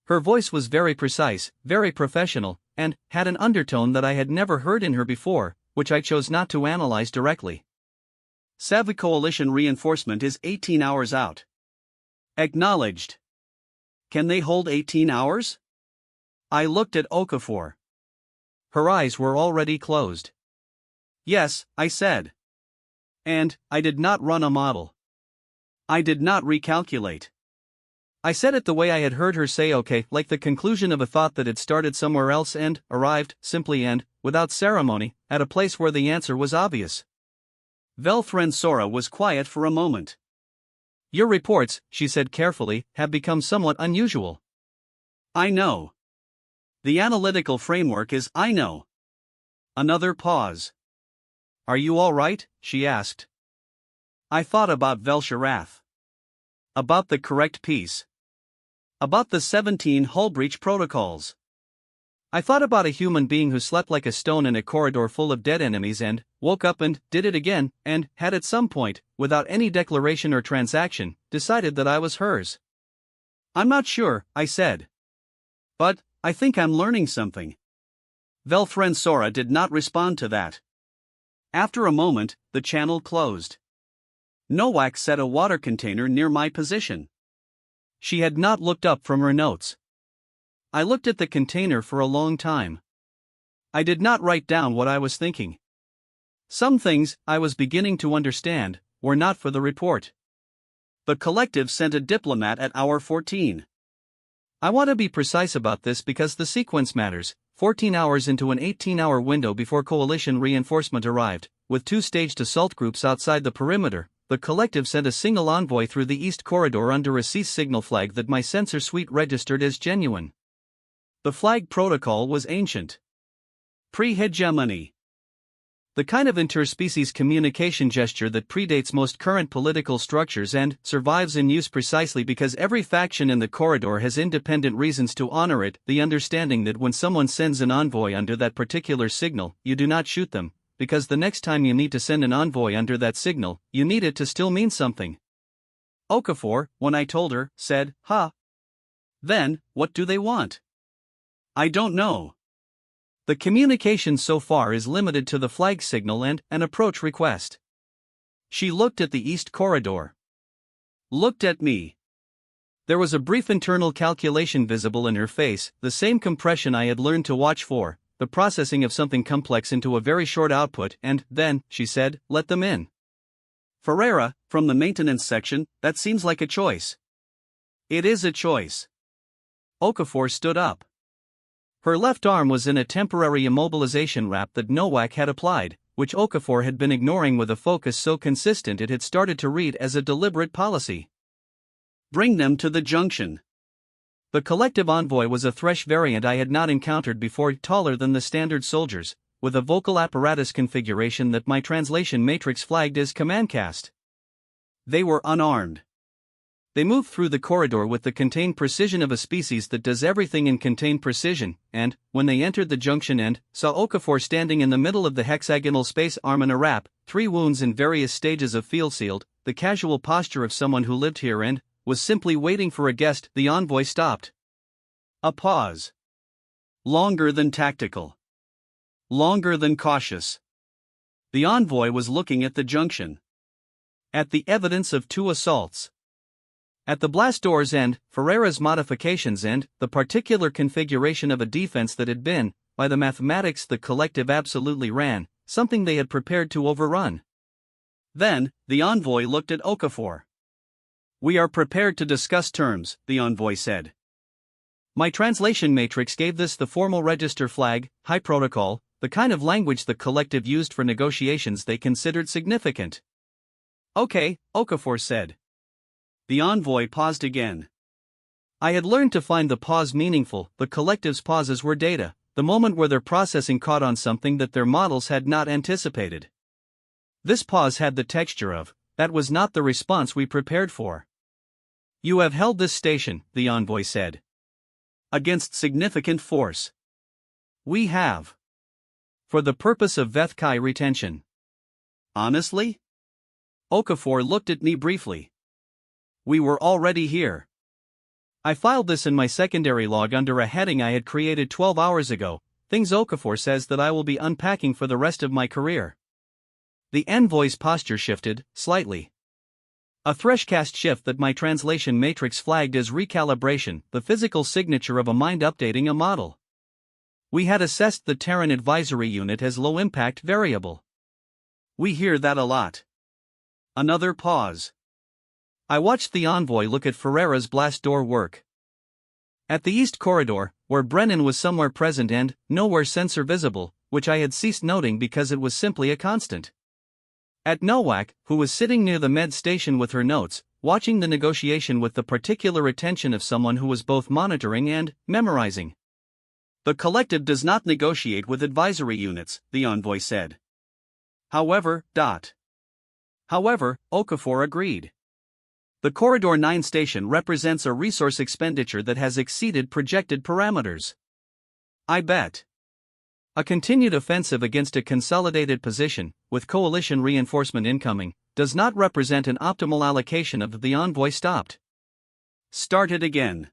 Her voice was very precise, very professional, and had an undertone that I had never heard in her before, which I chose not to analyze directly. Savvy Coalition reinforcement is 18 hours out. Acknowledged. Can they hold 18 hours? I looked at Okafor. Her eyes were already closed. Yes, I said. And I did not run a model. I did not recalculate. I said it the way I had heard her say okay, like the conclusion of a thought that had started somewhere else and arrived, simply and, without ceremony, at a place where the answer was obvious. Velfren Sora was quiet for a moment. Your reports, she said carefully, have become somewhat unusual. I know. The analytical framework is I know. Another pause. Are you all right? She asked. I thought about Velsharath. About the correct piece. About the 17 hull breach protocols. I thought about a human being who slept like a stone in a corridor full of dead enemies and woke up and did it again and had at some point, without any declaration or transaction, decided that I was hers. I'm not sure, I said. But I think I'm learning something. Velfren Sora did not respond to that. After a moment, the channel closed. Nowak set a water container near my position. She had not looked up from her notes. I looked at the container for a long time. I did not write down what I was thinking. Some things, I was beginning to understand, were not for the report. The collective sent a diplomat at hour 14. I want to be precise about this because the sequence matters. 14 hours into an 18-hour window before coalition reinforcement arrived, with 2 staged assault groups outside the perimeter, the collective sent a single envoy through the east corridor under a cease signal flag that my sensor suite registered as genuine. The flag protocol was ancient. Pre-hegemony. The kind of interspecies communication gesture that predates most current political structures and survives in use precisely because every faction in the corridor has independent reasons to honor it, the understanding that when someone sends an envoy under that particular signal, you do not shoot them, because the next time you need to send an envoy under that signal, you need it to still mean something. Okafor, when I told her, said, "Ha. Then, what do they want?" I don't know. The communication so far is limited to the flag signal and an approach request. She looked at the east corridor. Looked at me. There was a brief internal calculation visible in her face, the same compression I had learned to watch for, the processing of something complex into a very short output, and then, she said, let them in. Ferreira, from the maintenance section, that seems like a choice. It is a choice. Okafor stood up. Her left arm was in a temporary immobilization wrap that Nowak had applied, which Okafor had been ignoring with a focus so consistent it had started to read as a deliberate policy. Bring them to the junction. The collective envoy was a Thresh variant I had not encountered before, taller than the standard soldiers, with a vocal apparatus configuration that my translation matrix flagged as command-cast. They were unarmed. They moved through the corridor with the contained precision of a species that does everything in contained precision, and, when they entered the junction end, saw Okafor standing in the middle of the hexagonal space, arm in a wrap, 3 wounds in various stages of field sealed, the casual posture of someone who lived here and was simply waiting for a guest. The envoy stopped. A pause. Longer than tactical. Longer than cautious. The envoy was looking at the junction. At the evidence of 2 assaults. At the blast door's end, Ferreira's modifications, and the particular configuration of a defense that had been, by the mathematics the collective absolutely ran, something they had prepared to overrun. Then, the envoy looked at Okafor. "We are prepared to discuss terms," the envoy said. My translation matrix gave this the formal register flag, high protocol, the kind of language the collective used for negotiations they considered significant. "Okay," Okafor said. The envoy paused again. I had learned to find the pause meaningful. The collective's pauses were data, the moment where their processing caught on something that their models had not anticipated. This pause had the texture of, "That was not the response we prepared for." "You have held this station," the envoy said, "against significant force." "We have. For the purpose of Veth-Kai retention." "Honestly?" Okafor looked at me briefly. "We were already here." I filed this in my secondary log under a heading I had created 12 hours ago, things Okafor says that I will be unpacking for the rest of my career. The envoy's posture shifted, slightly. A Threshcast shift that my translation matrix flagged as recalibration, the physical signature of a mind updating a model. We had assessed the Terran Advisory Unit as low-impact variable. We hear that a lot. Another pause. I watched the envoy look at Ferreira's blast door work. At the east corridor, where Brennan was somewhere present and nowhere sensor visible, which I had ceased noting because it was simply a constant. At Nowak, who was sitting near the med station with her notes, watching the negotiation with the particular attention of someone who was both monitoring and memorizing. "The collective does not negotiate with advisory units," the envoy said. However, Okafor agreed. The Corridor 9 station represents a resource expenditure that has exceeded projected parameters. I bet. A continued offensive against a consolidated position, with coalition reinforcement incoming, does not represent an optimal allocation of the envoy stopped. Started again.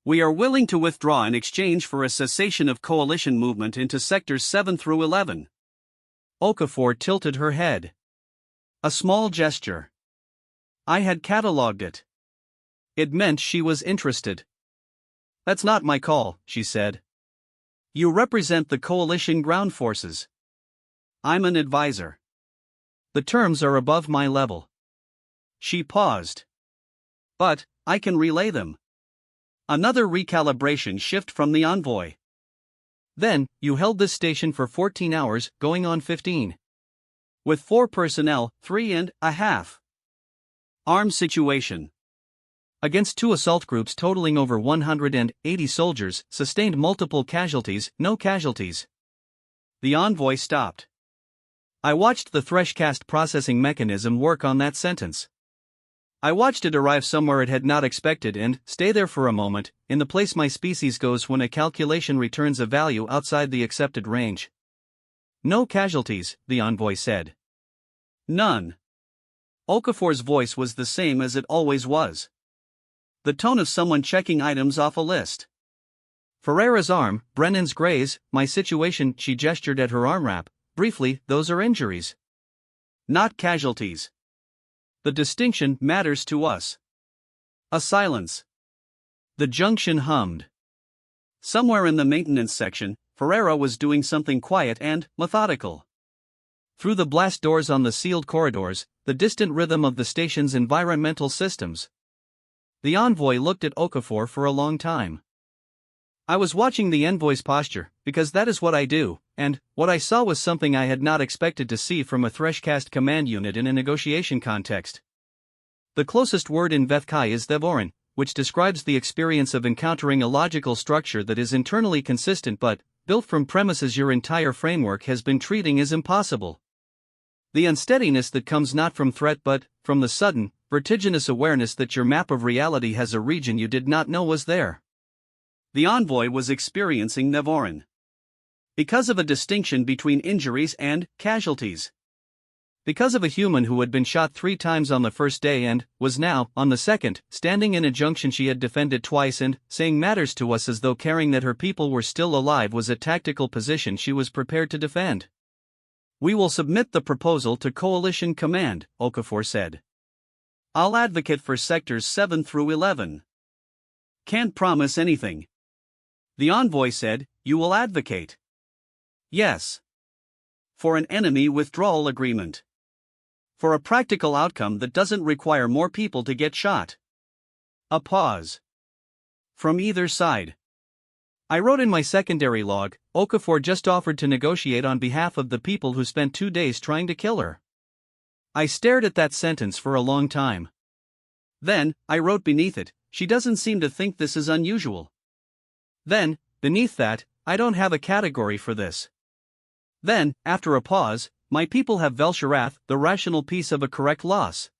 "We are willing to withdraw in exchange for a cessation of coalition movement into sectors 7 through 11. Okafor tilted her head. A small gesture. I had catalogued it. It meant she was interested. "That's not my call," she said. "You represent the coalition ground forces. I'm an advisor. The terms are above my level." She paused. "But I can relay them." Another recalibration shift from the envoy. "Then, you held this station for 14 hours, going on 15. With 4 personnel, 3.5. Armed situation. Against 2 assault groups totaling over 180 soldiers, sustained multiple casualties, no casualties." The envoy stopped. I watched the Threshcast processing mechanism work on that sentence. I watched it arrive somewhere it had not expected and stay there for a moment, in the place my species goes when a calculation returns a value outside the accepted range. "No casualties," the envoy said. "None." Okafor's voice was the same as it always was. The tone of someone checking items off a list. Ferreira's arm, Brennan's graze, my situation, she gestured at her arm wrap. "Briefly, those are injuries. Not casualties. The distinction matters to us." A silence. The junction hummed. Somewhere in the maintenance section, Ferreira was doing something quiet and methodical. Through the blast doors on the sealed corridors, the distant rhythm of the station's environmental systems. The envoy looked at Okafor for a long time. I was watching the envoy's posture, because that is what I do, and what I saw was something I had not expected to see from a Threshcast command unit in a negotiation context. The closest word in Vethkai is devorin, which describes the experience of encountering a logical structure that is internally consistent but, built from premises your entire framework has been treating as impossible. The unsteadiness that comes not from threat but from the sudden, vertiginous awareness that your map of reality has a region you did not know was there. The envoy was experiencing Nevorin. Because of a distinction between injuries and casualties. Because of a human who had been shot 3 times on the first day and was now, on the second, standing in a junction she had defended twice and saying matters to us as though caring that her people were still alive was a tactical position she was prepared to defend. We will submit the proposal to Coalition Command, Okafor said. I'll advocate for sectors 7 through 11. Can't promise anything. The envoy said, you will advocate. Yes. For an enemy withdrawal agreement. For a practical outcome that doesn't require more people to get shot. A pause. From either side. I wrote in my secondary log, Okafor just offered to negotiate on behalf of the people who spent 2 days trying to kill her. I stared at that sentence for a long time. Then, I wrote beneath it, she doesn't seem to think this is unusual. Then, beneath that, I don't have a category for this. Then, after a pause, my people have Velsharath, the rational piece of a correct loss.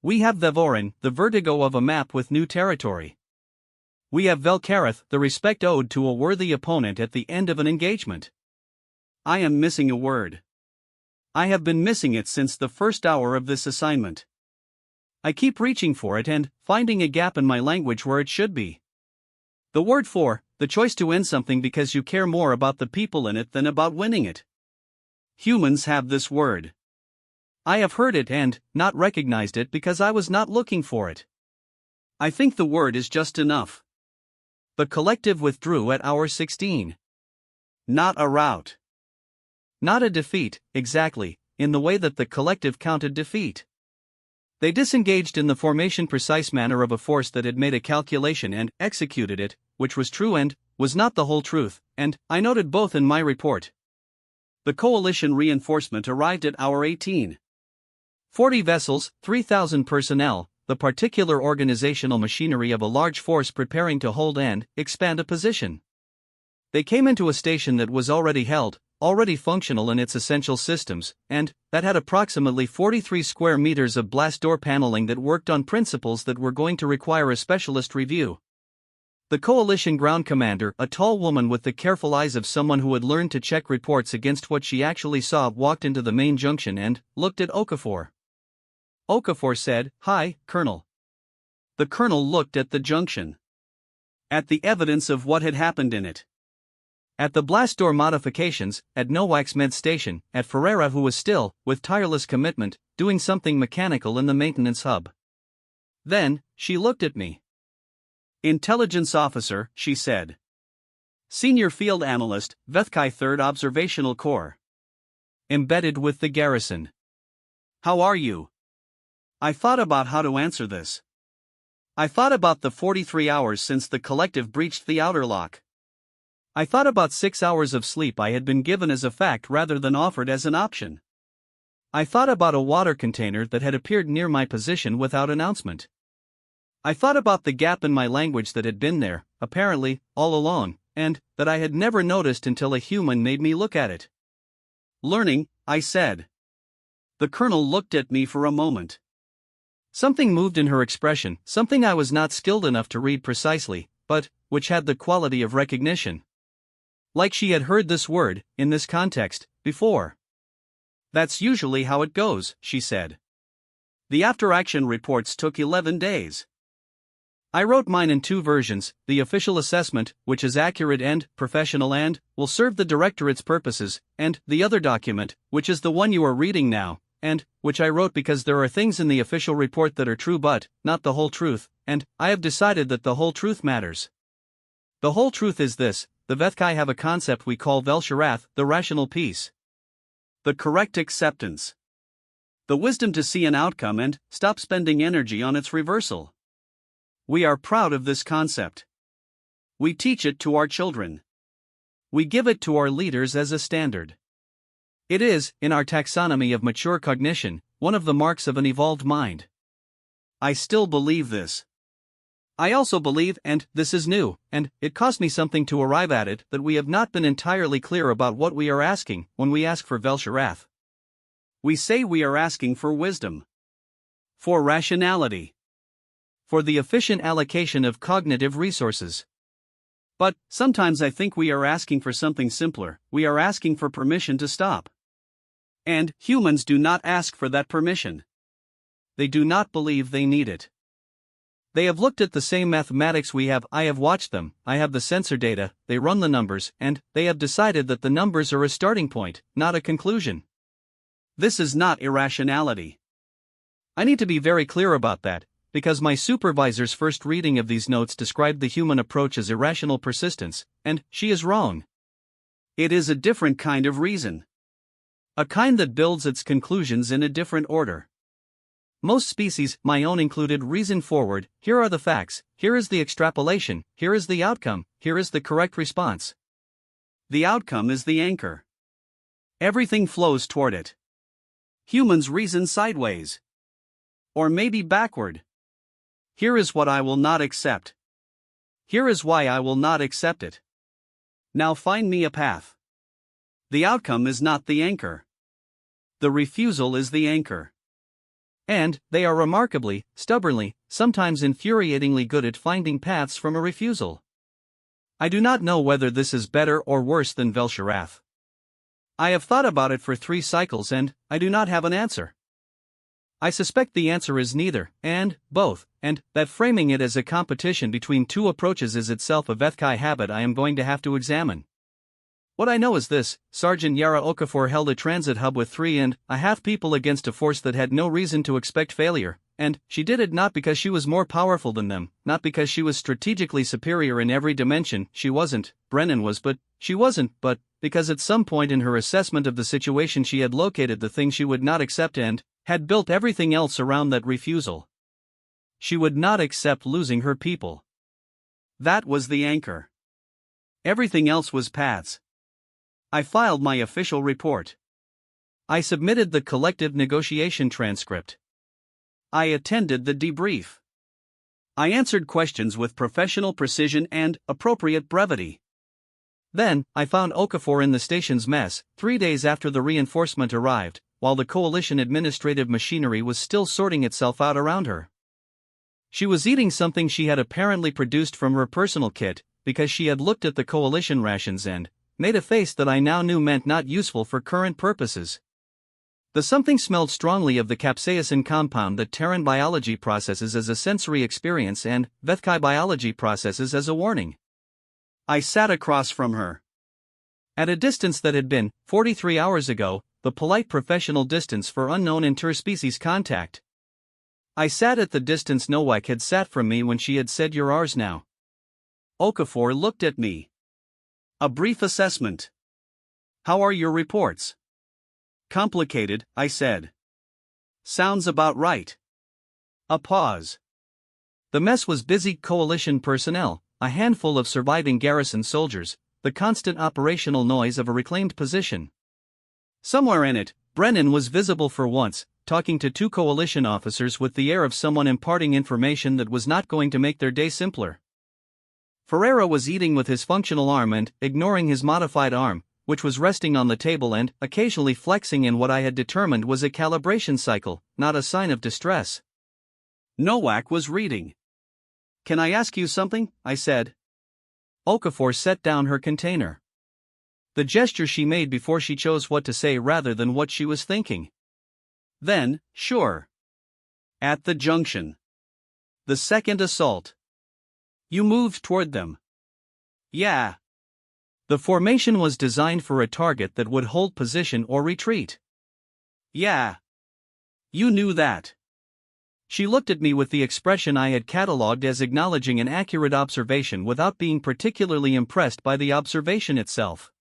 We have Devorin, the vertigo of a map with new territory. We have Velkarath, the respect owed to a worthy opponent at the end of an engagement. I am missing a word. I have been missing it since the first hour of this assignment. I keep reaching for it and finding a gap in my language where it should be. The word for, the choice to end something because you care more about the people in it than about winning it. Humans have this word. I have heard it and not recognized it because I was not looking for it. I think the word is just enough. The collective withdrew at hour 16. Not a rout. Not a defeat, exactly, in the way that the collective counted defeat. They disengaged in the formation-precise manner of a force that had made a calculation and executed it, which was true and was not the whole truth, and I noted both in my report. The coalition reinforcement arrived at hour 18. 40 vessels, 3,000 personnel, the particular organizational machinery of a large force preparing to hold and expand a position. They came into a station that was already held, already functional in its essential systems, and that had approximately 43 square meters of blast door paneling that worked on principles that were going to require a specialist review. The coalition ground commander, a tall woman with the careful eyes of someone who had learned to check reports against what she actually saw, walked into the main junction and looked at Okafor. Okafor said, "Hi, Colonel." The colonel looked at the junction. At the evidence of what had happened in it. At the blast door modifications, at Nowax Med Station, at Ferreira, who was still, with tireless commitment, doing something mechanical in the maintenance hub. Then, she looked at me. "Intelligence officer," she said. "Senior field analyst, Vethkai 3rd Observational Corps. Embedded with the garrison. How are you?" I thought about how to answer this. I thought about the 43 hours since the collective breached the outer lock. I thought about 6 hours of sleep I had been given as a fact rather than offered as an option. I thought about a water container that had appeared near my position without announcement. I thought about the gap in my language that had been there, apparently, all along, and that I had never noticed until a human made me look at it. "Learning," I said. The colonel looked at me for a moment. Something moved in her expression, something I was not skilled enough to read precisely, but which had the quality of recognition. Like she had heard this word, in this context, before. "That's usually how it goes," she said. "The after-action reports took 11 days. I wrote mine in 2 versions, the official assessment, which is accurate and professional and will serve the Directorate's purposes, and the other document, which is the one you are reading now, and which I wrote because there are things in the official report that are true but not the whole truth, and I have decided that the whole truth matters. The whole truth is this: the Vethkai have a concept we call Velsharath, the rational peace. The correct acceptance. The wisdom to see an outcome and stop spending energy on its reversal. We are proud of this concept. We teach it to our children. We give it to our leaders as a standard. It is, in our taxonomy of mature cognition, one of the marks of an evolved mind. I still believe this. I also believe, and this is new, and it cost me something to arrive at it, that we have not been entirely clear about what we are asking when we ask for Velsharath. We say we are asking for wisdom, for rationality, for the efficient allocation of cognitive resources. But sometimes I think we are asking for something simpler. We are asking for permission to stop. And humans do not ask for that permission. They do not believe they need it. They have looked at the same mathematics we have. I have watched them. I have the sensor data. They run the numbers, and they have decided that the numbers are a starting point, not a conclusion. This is not irrationality. I need to be very clear about that, because my supervisor's first reading of these notes described the human approach as irrational persistence, and she is wrong. It is a different kind of reason. A kind that builds its conclusions in a different order. Most species, my own included, reason forward. Here are the facts, here is the extrapolation, here is the outcome, here is the correct response. The outcome is the anchor. Everything flows toward it. Humans reason sideways. Or maybe backward. Here is what I will not accept. Here is why I will not accept it. Now find me a path. The outcome is not the anchor. The refusal is the anchor. And they are remarkably, stubbornly, sometimes infuriatingly good at finding paths from a refusal. I do not know whether this is better or worse than Velsharath. I have thought about it for 3 cycles and I do not have an answer. I suspect the answer is neither, and both, and that framing it as a competition between 2 approaches is itself a Vethkai habit I am going to have to examine. What I know is this: Sergeant Yara Okafor held a transit hub with 3.5 people against a force that had no reason to expect failure, and she did it not because she was more powerful than them, not because she was strategically superior in every dimension. She wasn't, Brennan was, but she wasn't, but because at some point in her assessment of the situation she had located the thing she would not accept and had built everything else around that refusal. She would not accept losing her people. That was the anchor. Everything else was paths. I filed my official report. I submitted the collective negotiation transcript. I attended the debrief. I answered questions with professional precision and appropriate brevity. Then, I found Okafor in the station's mess, 3 days after the reinforcement arrived, while the coalition administrative machinery was still sorting itself out around her. She was eating something she had apparently produced from her personal kit, because she had looked at the coalition rations and made a face that I now knew meant not useful for current purposes. The something smelled strongly of the capsaicin compound that Terran biology processes as a sensory experience and Vethkai biology processes as a warning. I sat across from her. At a distance that had been, 43 hours ago, the polite professional distance for unknown interspecies contact. I sat at the distance Nowak had sat from me when she had said "You're ours now." Okafor looked at me. A brief assessment. "How are your reports?" "Complicated," I said. "Sounds about right." A pause. The mess was busy coalition personnel, a handful of surviving garrison soldiers, the constant operational noise of a reclaimed position. Somewhere in it, Brennan was visible for once, talking to 2 coalition officers with the air of someone imparting information that was not going to make their day simpler. Ferreira was eating with his functional arm and ignoring his modified arm, which was resting on the table and occasionally flexing in what I had determined was a calibration cycle, not a sign of distress. Nowak was reading. "Can I ask you something?" I said. Okafor set down her container. The gesture she made before she chose what to say rather than what she was thinking. Then, "Sure. At the junction. The second assault. You moved toward them." "Yeah." "The formation was designed for a target that would hold position or retreat." "Yeah." "You knew that." She looked at me with the expression I had catalogued as acknowledging an accurate observation without being particularly impressed by the observation itself.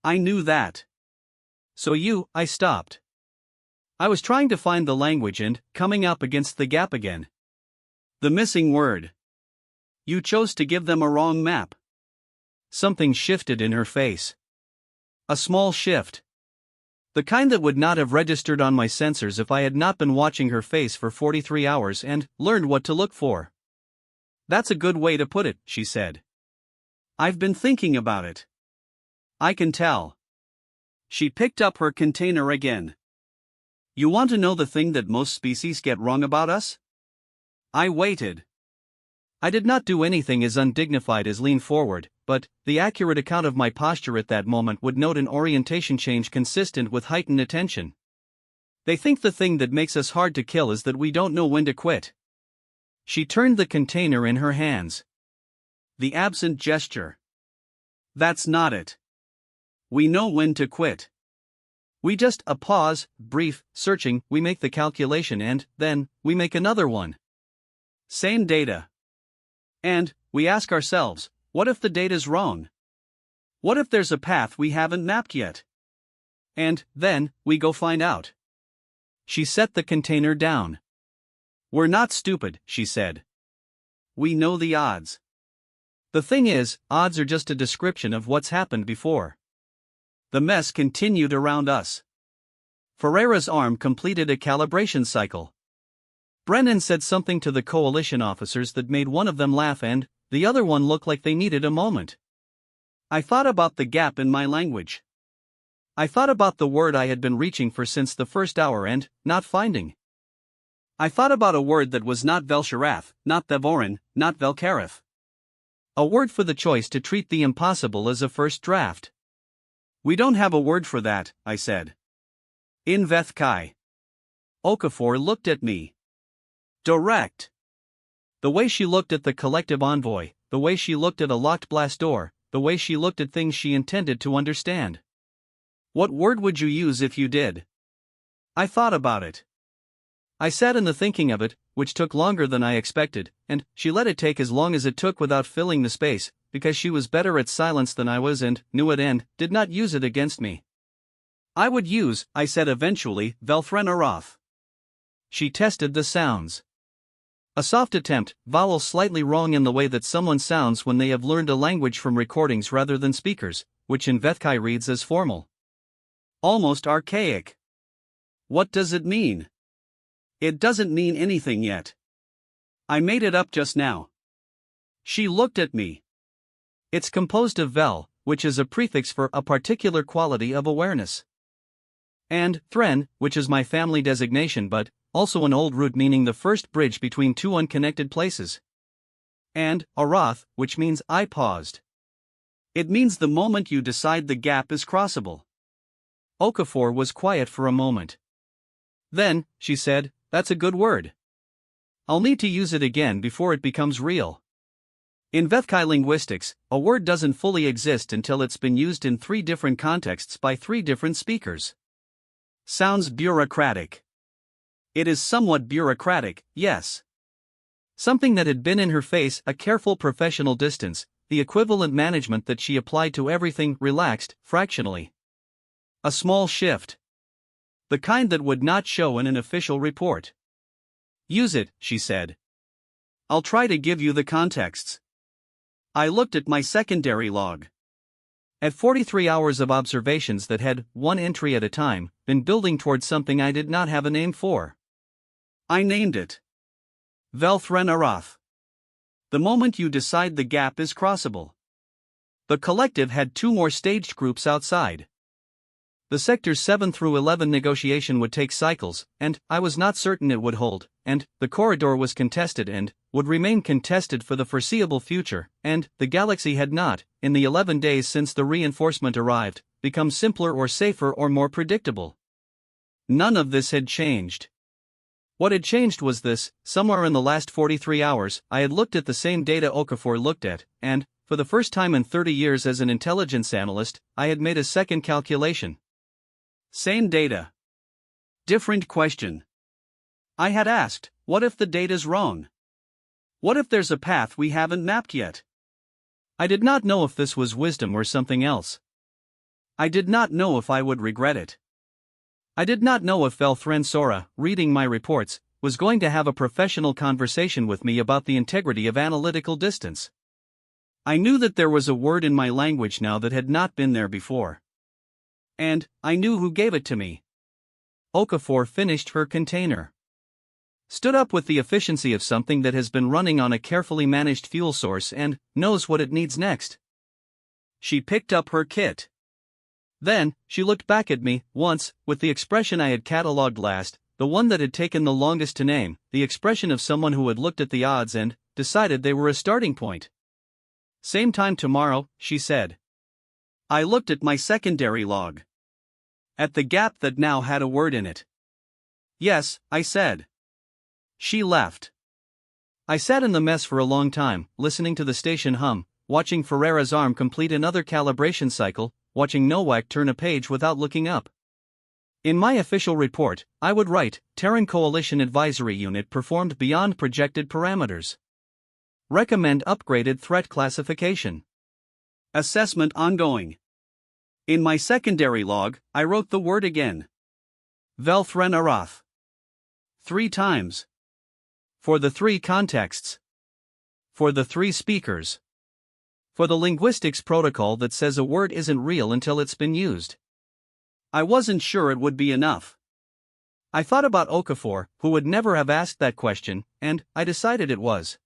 "I knew that." "So I stopped. I was trying to find the language and coming up against the gap again. The missing word. You chose to give them a wrong map. Something shifted in her face. A small shift. The kind that would not have registered on my sensors if I had not been watching her face for 43 hours and learned what to look for. That's a good way to put it, she said. I've been thinking about it. I can tell. She picked up her container again. You want to know the thing that most species get wrong about us? I waited. I did not do anything as undignified as lean forward, but the accurate account of my posture at that moment would note an orientation change consistent with heightened attention. They think the thing that makes us hard to kill is that we don't know when to quit. She turned the container in her hands. The absent gesture. That's not it. We know when to quit. We just a pause, brief, searching, we make the calculation and, then, we make another one. Same data. And, we ask ourselves, what if the data's wrong? What if there's a path we haven't mapped yet? And, then, we go find out. She set the container down. We're not stupid, she said. We know the odds. The thing is, odds are just a description of what's happened before. The mess continued around us. Ferreira's arm completed a calibration cycle. Brennan said something to the coalition officers that made one of them laugh and the other one look like they needed a moment. I thought about the gap in my language. I thought about the word I had been reaching for since the first hour and not finding. I thought about a word that was not Velsharath, not Thevorin, not Velkarif. A word for the choice to treat the impossible as a first draft. We don't have a word for that, I said. In Vethkai. Okafor looked at me. Direct. The way she looked at the collective envoy, the way she looked at a locked blast door, the way she looked at things she intended to understand. What word would you use if you did? I thought about it. I sat in the thinking of it, which took longer than I expected, and she let it take as long as it took without filling the space, because she was better at silence than I was and knew it and did not use it against me. I would use, I said eventually, Velthren Aroth. She tested the sounds. A soft attempt, vowel slightly wrong in the way that someone sounds when they have learned a language from recordings rather than speakers, which in Vethkai reads as formal. Almost archaic. What does it mean? It doesn't mean anything yet. I made it up just now. She looked at me. It's composed of vel, which is a prefix for a particular quality of awareness. And thren, which is my family designation but also an old root meaning the first bridge between two unconnected places. And Aroth, which means I paused. It means the moment you decide the gap is crossable. Okafor was quiet for a moment. Then, she said, that's a good word. I'll need to use it again before it becomes real. In Vethkai linguistics, a word doesn't fully exist until it's been used in 3 different contexts by 3 different speakers. Sounds bureaucratic. It is somewhat bureaucratic, yes. Something that had been in her face, a careful professional distance, the equivalent management that she applied to everything, relaxed, fractionally. A small shift. The kind that would not show in an official report. Use it, she said. I'll try to give you the contexts. I looked at my secondary log. At 43 hours of observations that had, one entry at a time, been building towards something I did not have a name for. I named it. Velthren Aroth. The moment you decide the gap is crossable. The collective had 2 more staged groups outside. The sectors 7 through 11 negotiation would take cycles, and I was not certain it would hold, and the corridor was contested and would remain contested for the foreseeable future, and the galaxy had not, in the 11 days since the reinforcement arrived, become simpler or safer or more predictable. None of this had changed. What had changed was this: somewhere in the last 43 hours, I had looked at the same data Okafor looked at, and, for the first time in 30 years as an intelligence analyst, I had made a second calculation. Same data. Different question. I had asked, what if the data's wrong? What if there's a path we haven't mapped yet? I did not know if this was wisdom or something else. I did not know if I would regret it. I did not know if Velthren Sora, reading my reports, was going to have a professional conversation with me about the integrity of analytical distance. I knew that there was a word in my language now that had not been there before. And I knew who gave it to me. Okafor finished her container. Stood up with the efficiency of something that has been running on a carefully managed fuel source and knows what it needs next. She picked up her kit. Then, she looked back at me, once, with the expression I had catalogued last, the one that had taken the longest to name, the expression of someone who had looked at the odds and decided they were a starting point. Same time tomorrow, she said. I looked at my secondary log. At the gap that now had a word in it. Yes, I said. She left. I sat in the mess for a long time, listening to the station hum, watching Ferreira's arm complete another calibration cycle, watching Nowak turn a page without looking up. In my official report, I would write, Terran Coalition Advisory Unit performed beyond projected parameters. Recommend upgraded threat classification. Assessment ongoing. In my secondary log, I wrote the word again. Velthren Arath. 3 times. For the 3 contexts. For the 3 speakers. For the linguistics protocol that says a word isn't real until it's been used. I wasn't sure it would be enough. I thought about Okafor, who would never have asked that question, and I decided it was.